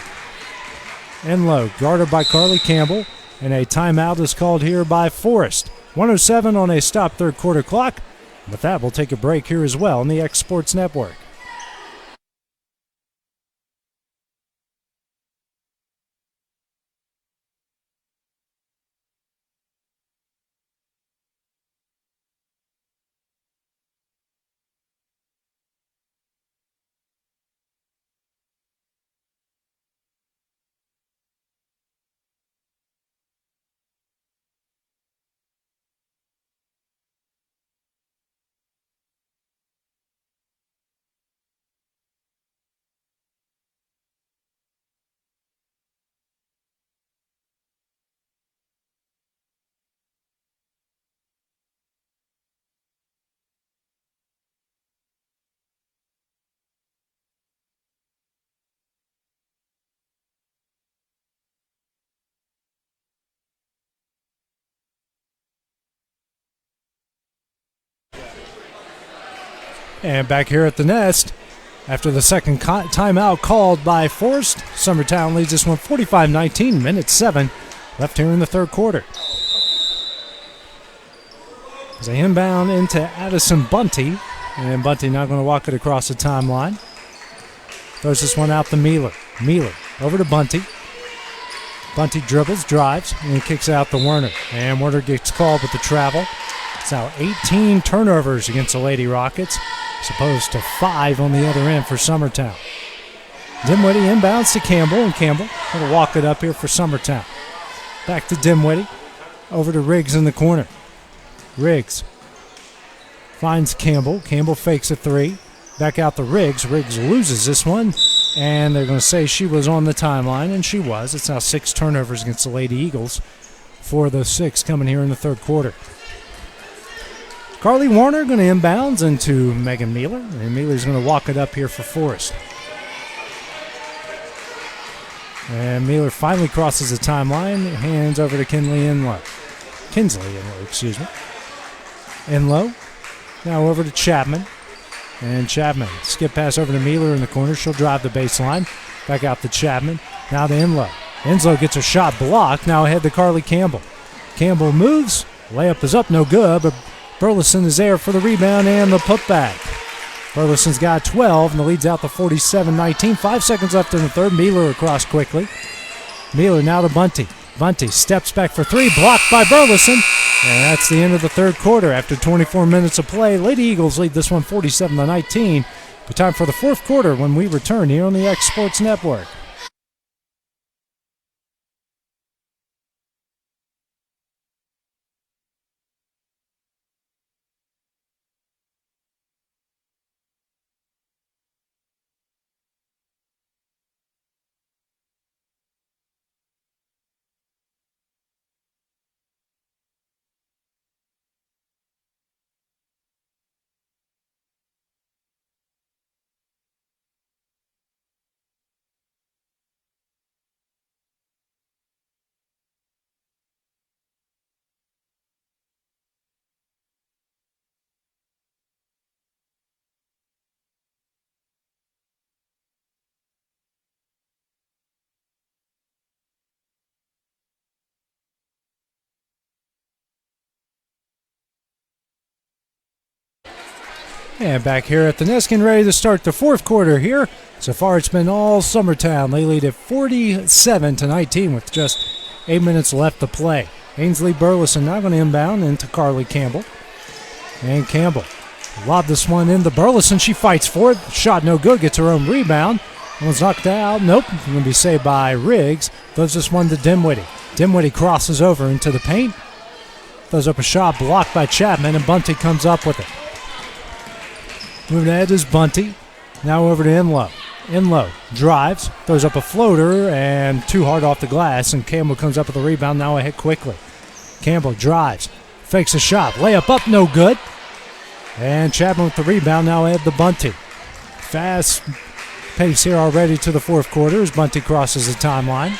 Enlow guarded by Carly Campbell, and a timeout is called here by Forrest. 1:07 on a stop third quarter clock. With that, we'll take a break here as well on the X Sports Network. And back here at the Nest, after the second timeout called by Forrest, Summertown leads this one 45-19, minute 7 left here in the third quarter. As they inbound into Addison Bunty, and Bunty now going to walk it across the timeline. Throws this one out to Mueller. Mueller over to Bunty. Bunty dribbles, drives, and kicks out to Werner. And Werner gets called with the travel. It's now 18 turnovers against the Lady Rockets, as opposed to 5 on the other end for Summertown. Dimwitty inbounds to Campbell, and Campbell going to walk it up here for Summertown. Back to Dimwitty, over to Riggs in the corner. Riggs finds Campbell. Campbell fakes a three. Back out to Riggs. Riggs loses this one, and they're going to say she was on the timeline, and she was. It's now 6 turnovers against the Lady Eagles for the 6 coming here in the third quarter. Carly Warner going to inbounds into Megan Mueller, and Mueller's going to walk it up here for Forrest. And Mueller finally crosses the timeline, hands over to Kinsley Enlow, excuse me. Enlow now over to Chapman, and Chapman skip pass over to Mueller in the corner. She'll drive the baseline, back out to Chapman, now to Enlow. Enlow gets her shot blocked, now ahead to Carly Campbell. Campbell moves, layup is up, no good, but Burleson is there for the rebound and the putback. Burleson's got 12, and the lead's out to 47-19. 5 seconds left in the third. Mueller across quickly. Mueller now to Bunty. Bunty steps back for 3, blocked by Burleson. And that's the end of the third quarter. After 24 minutes of play, Lady Eagles lead this one 47-19. But time for the fourth quarter when we return here on the X Sports Network. And back here at the nest, getting ready to start the fourth quarter here. So far, it's been all Summertown. They lead at 47-19 with just 8 minutes left to play. Ainsley Burleson now going to inbound into Carly Campbell. And Campbell lobbed this one into Burleson. She fights for it. Shot no good. Gets her own rebound. One's knocked out. Nope. Going to be saved by Riggs. Throws this one to Dinwiddie. Dinwiddie crosses over into the paint. Throws up a shot blocked by Chapman, and Bunty comes up with it. Moving ahead is Bunty. Now over to Enlow. Enlow drives, throws up a floater, and too hard off the glass, and Campbell comes up with a rebound. Now ahead quickly. Campbell drives, fakes a shot, layup up, no good. And Chapman with the rebound. Now ahead to Bunty. Fast pace here already to the fourth quarter as Bunty crosses the timeline.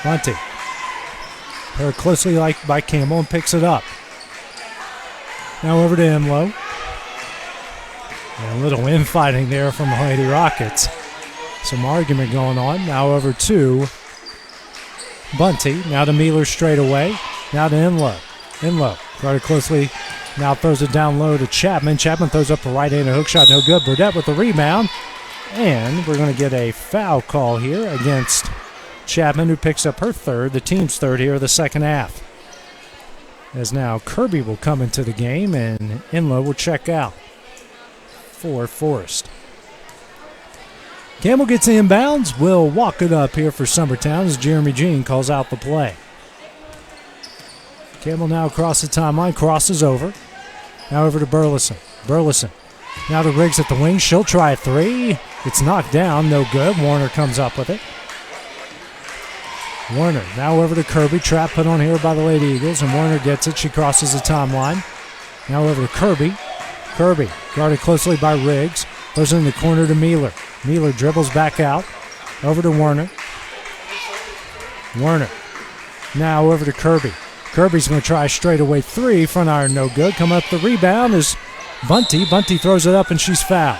Bunty. Paired closely like by Campbell and picks it up. Now over to Enlow. And a little infighting there from the Lady Rockets. Some argument going on. Now over to Bunty. Now to Mealer straight away. Now to Enlow. Enlow guarded closely. Now throws it down low to Chapman. Chapman throws up a right-handed hook shot. No good. Burdette with the rebound. And we're going to get a foul call here against Chapman, who picks up her third, the team's third here of the second half. As now Kirby will come into the game and Enlow will check out for Forrest. Campbell gets inbounds. Will walk it up here for Summertown as Jeremy Jean calls out the play. Campbell now across the timeline, crosses over. Now over to Burleson. Burleson. Now to Riggs at the wing. She'll try a three. It's knocked down. No good. Warner comes up with it. Warner now over to Kirby. Trap put on here by the Lady Eagles, and Warner gets it. She crosses the timeline. Now over to Kirby. Kirby guarded closely by Riggs. Throws it in the corner to Mealer. Mealer dribbles back out. Over to Warner. Warner now over to Kirby. Kirby's going to try a straightaway three. Front iron no good. Coming up the rebound is Bunty. Bunty throws it up and she's fouled.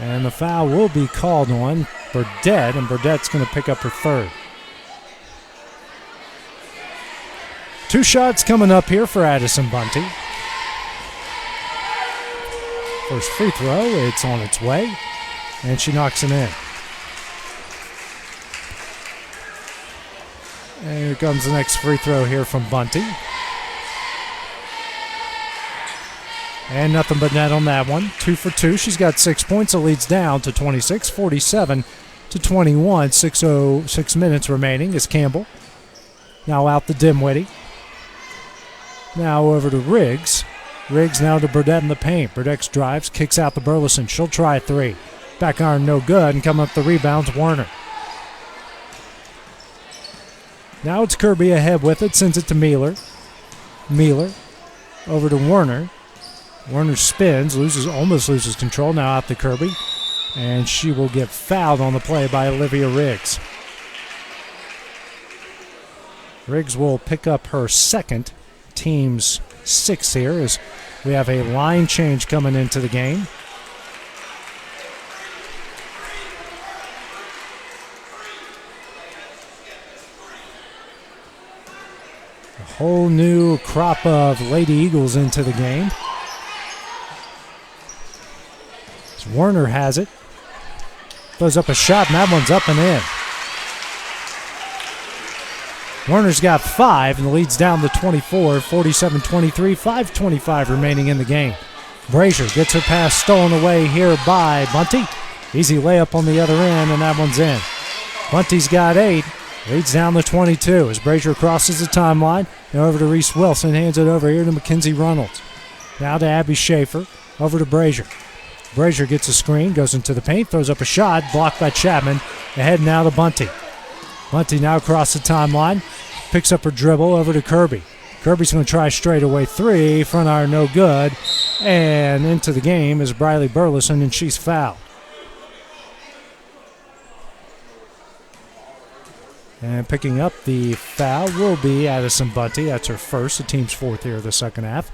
And the foul will be called on Burdette, and Burdette's going to pick up her third. Two shots coming up here for Addison Bunty. First free throw, it's on its way, and she knocks it in. And here comes the next free throw here from Bunty. And nothing but net on that one. 2 for 2. She's got 6 points. It leads down to 26, 47-21. 6 minutes remaining is Campbell. Now out to Dinwiddie. Now over to Riggs. Riggs now to Burdette in the paint. Burdette drives, kicks out to Burleson. She'll try a three. Back iron no good, and come up the rebounds, Warner. Now it's Kirby ahead with it, sends it to Mealer. Mealer over to Warner. Warner spins, almost loses control. Now out to Kirby, and she will get fouled on the play by Olivia Riggs. Riggs will pick up her second, team's sixth here, as we have a line change coming into the game. A whole new crop of Lady Eagles into the game. As Warner has it. throws up a shot, and that one's up and in. Werner's got 5 and the lead's down to 24, 47-23, 5:25 remaining in the game. Brazier gets her pass stolen away here by Bunty. Easy layup on the other end, and that one's in. Bunty's got 8, leads down to 22 as Brazier crosses the timeline. Now over to Reese Wilson, hands it over here to Mackenzie Reynolds. Now to Abby Schaefer, over to Brazier. Brazier gets a screen, goes into the paint, throws up a shot, blocked by Chapman. Ahead now to Bunty. Bunty now across the timeline, picks up her dribble over to Kirby. Kirby's going to try straightaway 3, front iron no good, and into the game is Briley Burleson, and she's fouled. And picking up the foul will be Addison Bunty. That's her first, the team's 4th here of the second half.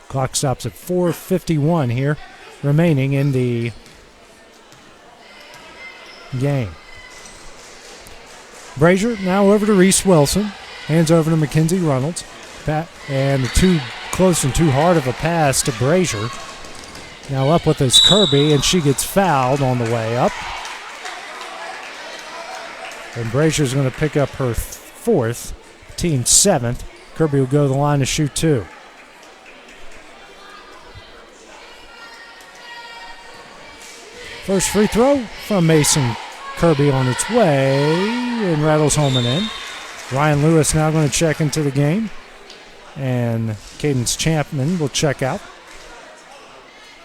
Clock stops at 4:51 here, remaining in the game. Brazier now over to Reese Wilson. Hands over to Mackenzie Reynolds. And too close and too hard of a pass to Brazier. Now up with his Kirby, and she gets fouled on the way up. And Brazier's going to pick up her 4th, team 7th. Kirby will go to the line to shoot 2. First free throw from Mason Kirby on its way, and rattles home and in. Ryan Lewis now going to check into the game, and Cadence Chapman will check out.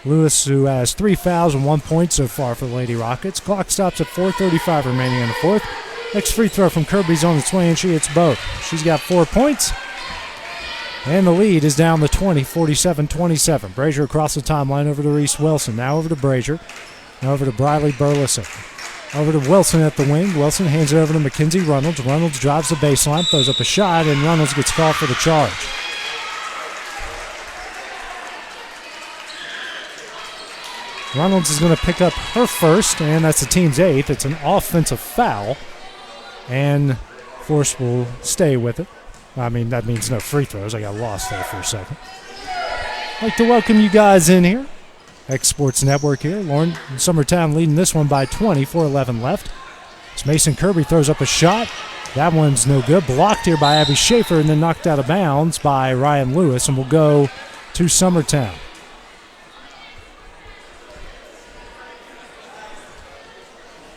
Lewis, who has 3 fouls and 1 point so far for the Lady Rockets. Clock stops at 4:35 remaining in the 4th. Next free throw from Kirby's on its way, and she hits both. She's got 4 points, and the lead is down to 20, 47-27. Brazier across the timeline over to Reese Wilson. Now over to Brazier. Now over to Briley Burleson. Over to Wilson at the wing. Wilson hands it over to Mackenzie Reynolds. Reynolds drives the baseline, throws up a shot, and Reynolds gets called for the charge. Reynolds is going to pick up her first, and that's the team's 8th. It's an offensive foul, and Forrest will stay with it. I mean, that means no free throws. I got lost there for a second. I'd like to welcome you guys in here. X Sports Network here. Lauren Summertown leading this one by 20, 4:11 left. As Mason Kirby throws up a shot. That one's no good. Blocked here by Abby Schaefer and then knocked out of bounds by Ryan Lewis, and will go to Summertown.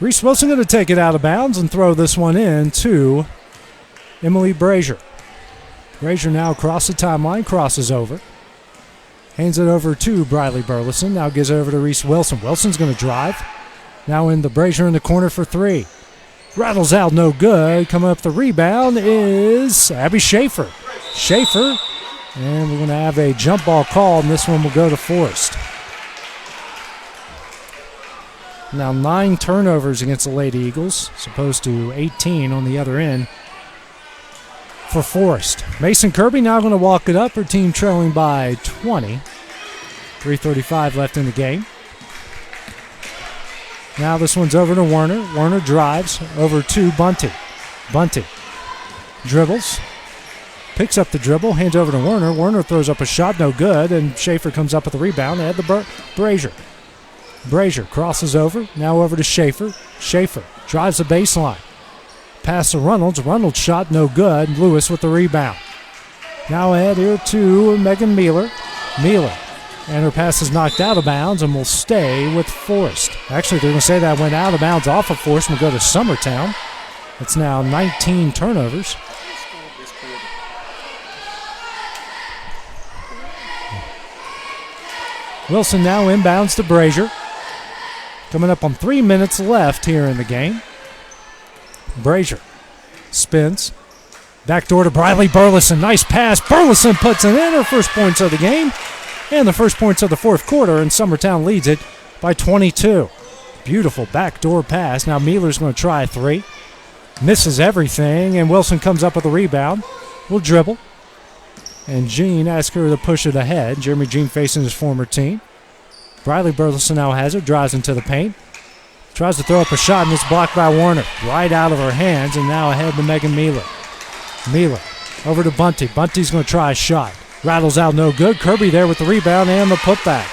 Reese Wilson going to take it out of bounds and throw this one in to Emily Brazier. Brazier now across the timeline, crosses over. Hands it over to Briley Burleson. Now gives it over to Reese Wilson. Wilson's going to drive. Now in the Brazier in the corner for 3. Rattles out, no good. Coming up the rebound is Abby Schaefer. Schaefer, and we're going to have a jump ball called, and this one will go to Forrest. Now 9 turnovers against the Lady Eagles, as opposed to 18 on the other end for Forrest. Mason Kirby now going to walk it up. Her team trailing by 20. 3:35 left in the game. Now this one's over to Werner. Werner drives over to Bunty. Bunty dribbles. Picks up the dribble. Hands over to Werner. Werner throws up a shot. No good. And Schaefer comes up with the rebound. They had the Brazier. Brazier crosses over. Now over to Schaefer. Schaefer drives the baseline. Pass to Reynolds. Reynolds shot no good. Lewis with the rebound. Now ahead here to Megan Mealer. Mealer. And her pass is knocked out of bounds and will stay with Forrest. Actually, they're going to say that went out of bounds off of Forrest and will go to Summertown. It's now 19 turnovers. Wilson now inbounds to Brazier. Coming up on 3 minutes left here in the game. Brazier spins. Backdoor to Briley Burleson. Nice pass. Burleson puts it in. Her first points of the game. And the first points of the 4th quarter. And Summertown leads it by 22. Beautiful backdoor pass. Now Mealer's going to try a 3. Misses everything. And Wilson comes up with a rebound. Will dribble. And Jean asks her to push it ahead. Jeremy Jean facing his former team. Briley Burleson now has it. Drives into the paint. Tries to throw up a shot, and it's blocked by Warner. Right out of her hands, and now ahead to Megan Mealer. Mealer over to Bunty. Bunty's going to try a shot. Rattles out, no good. Kirby there with the rebound and the putback.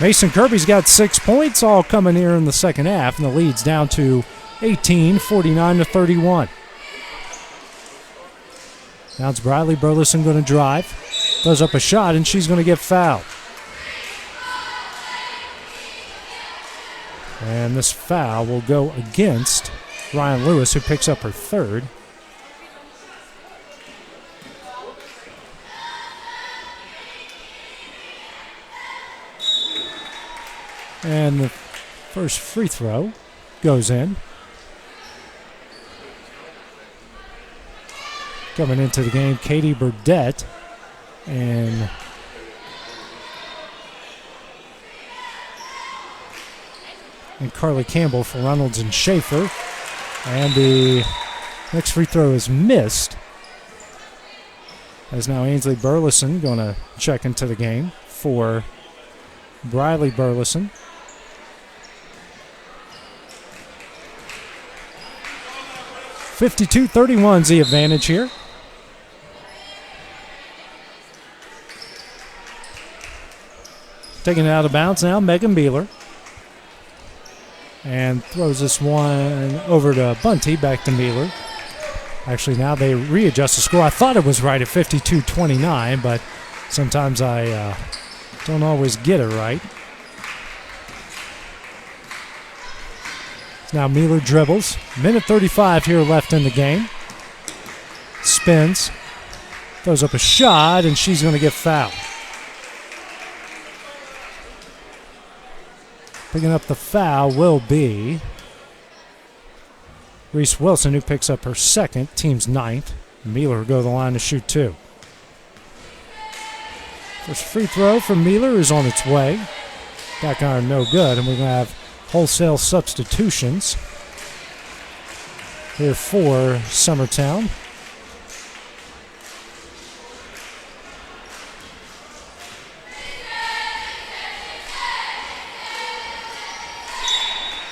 Mason Kirby's got 6 points, all coming here in the second half, and the lead's down to 18, 49-31. Now it's Briley Burleson going to drive. Throws up a shot, and she's going to get fouled. And this foul will go against Ryan Lewis, who picks up her third. And the first free throw goes in. Coming into the game, Katie Burdett and Carly Campbell for Reynolds and Schaefer. And the next free throw is missed. As now Ainsley Burleson going to check into the game for Briley Burleson. .52-31 is the advantage here. Taking it out of bounds now, Megan Beeler. And throws this one over to Bunty, back to Beeler. Actually, now they readjust the score. I thought it was right at 52-29, but sometimes I don't always get it right. Now Beeler dribbles. Minute 35 here left in the game. Spins. Throws up a shot, and she's going to get fouled. Picking up the foul will be Reese Wilson, who picks up her second, team's ninth. Beeler will go to the line to shoot two. First free throw from Beeler is on its way. Back iron no good, and we're going to have wholesale substitutions here for Summertown.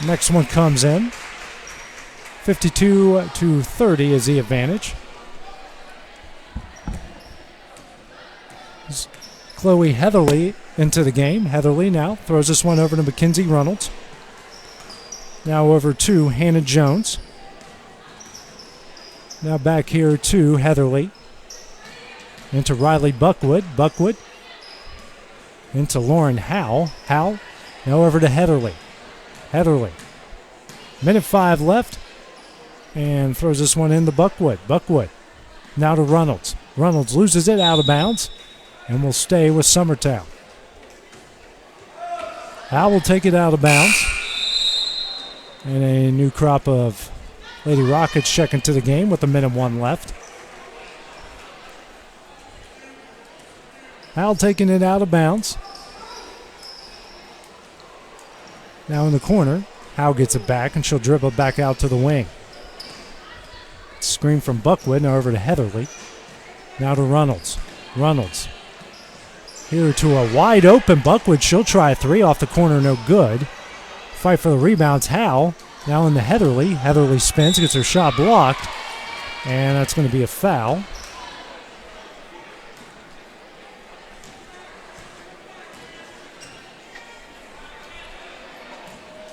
Next one comes in. 52-30 is the advantage. Chloe Heatherly into the game. Heatherly now throws this one over to Mackenzie Reynolds. Now over to Hannah Jones. Now back here to Heatherly. Into Riley Buckwood. Buckwood. Into Lauren Howe. Howe. Now over to Heatherly. Heatherly. Minute 5 left. And throws this one into Buckwood. Buckwood. Now to Reynolds. Reynolds loses it out of bounds. And will stay with Summertown. Howe will take it out of bounds. And a new crop of Lady Rockets check into the game with a minute 1 left. Howe taking it out of bounds. Now in the corner, Howe gets it back, and she'll dribble back out to the wing. Screen from Buckwood, now over to Heatherly. Now to Reynolds. Reynolds. Here to a wide open Buckwood. She'll try a three off the corner, no good. Fight for the rebounds, Howe. Now in the Heatherly. Heatherly spins, gets her shot blocked. And that's going to be a foul.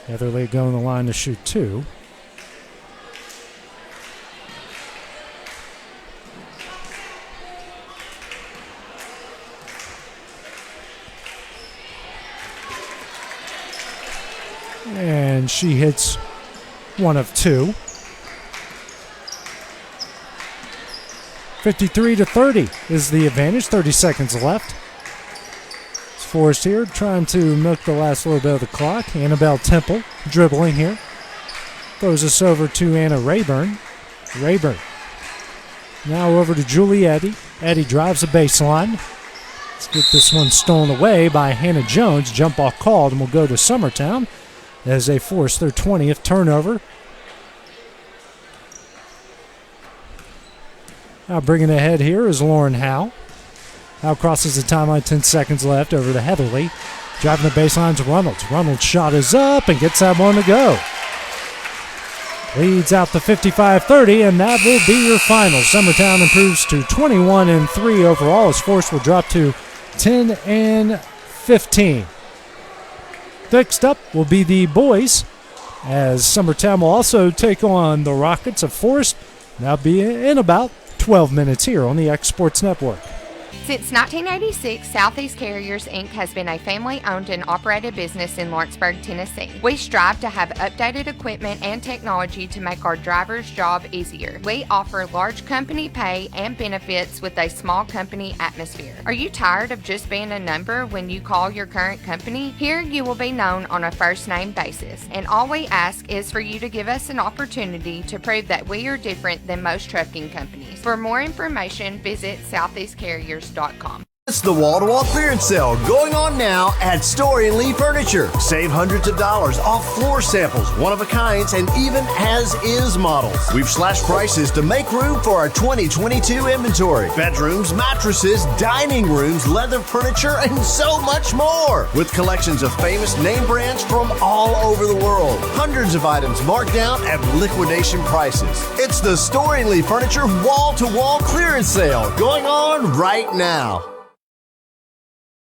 Heatherly going the line to shoot two. And she hits one of two. 53-30 is the advantage. 30 seconds left. It's Forrest here trying to milk the last little bit of the clock. Annabelle Temple dribbling here. Throws this over to Anna Rayburn. Rayburn. Now over to Julie Eddy. Eddy drives the baseline. Let's get this one stolen away by Hannah Jones. Jump ball called, and we'll go to Summertown as they force their 20th turnover. Now bringing ahead here is Lauren Howe. Howe crosses the timeline, 10 seconds left, over to Heatherly. Driving the baseline to Reynolds. Reynolds' shot is up and gets that one to go. Leads out to 55-30, and that will be your final. Summertown improves to 21-3 overall, as Forrest will drop to 10-15. Next up will be the boys, as Summertown will also take on the Rockets of Forrest. That'll be in about 12 minutes here on the X Sports Network. Since 1986, Southeast Carriers, Inc. has been a family-owned and operated business in Lawrenceburg, Tennessee. We strive to have updated equipment and technology to make our drivers' job easier. We offer large company pay and benefits with a small company atmosphere. Are you tired of just being a number when you call your current company? Here you will be known on a first-name basis, and all we ask is for you to give us an opportunity to prove that we are different than most trucking companies. For more information, visit southeastcarriers.com. It's the wall-to-wall clearance sale going on now at Story & Lee Furniture. Save hundreds of dollars off floor samples, one-of-a-kinds, and even as-is models. We've slashed prices to make room for our 2022 inventory. Bedrooms, mattresses, dining rooms, leather furniture, and so much more. With collections of famous name brands from all over the world. Hundreds of items marked down at liquidation prices. It's the Story & Lee Furniture wall-to-wall clearance sale going on right now.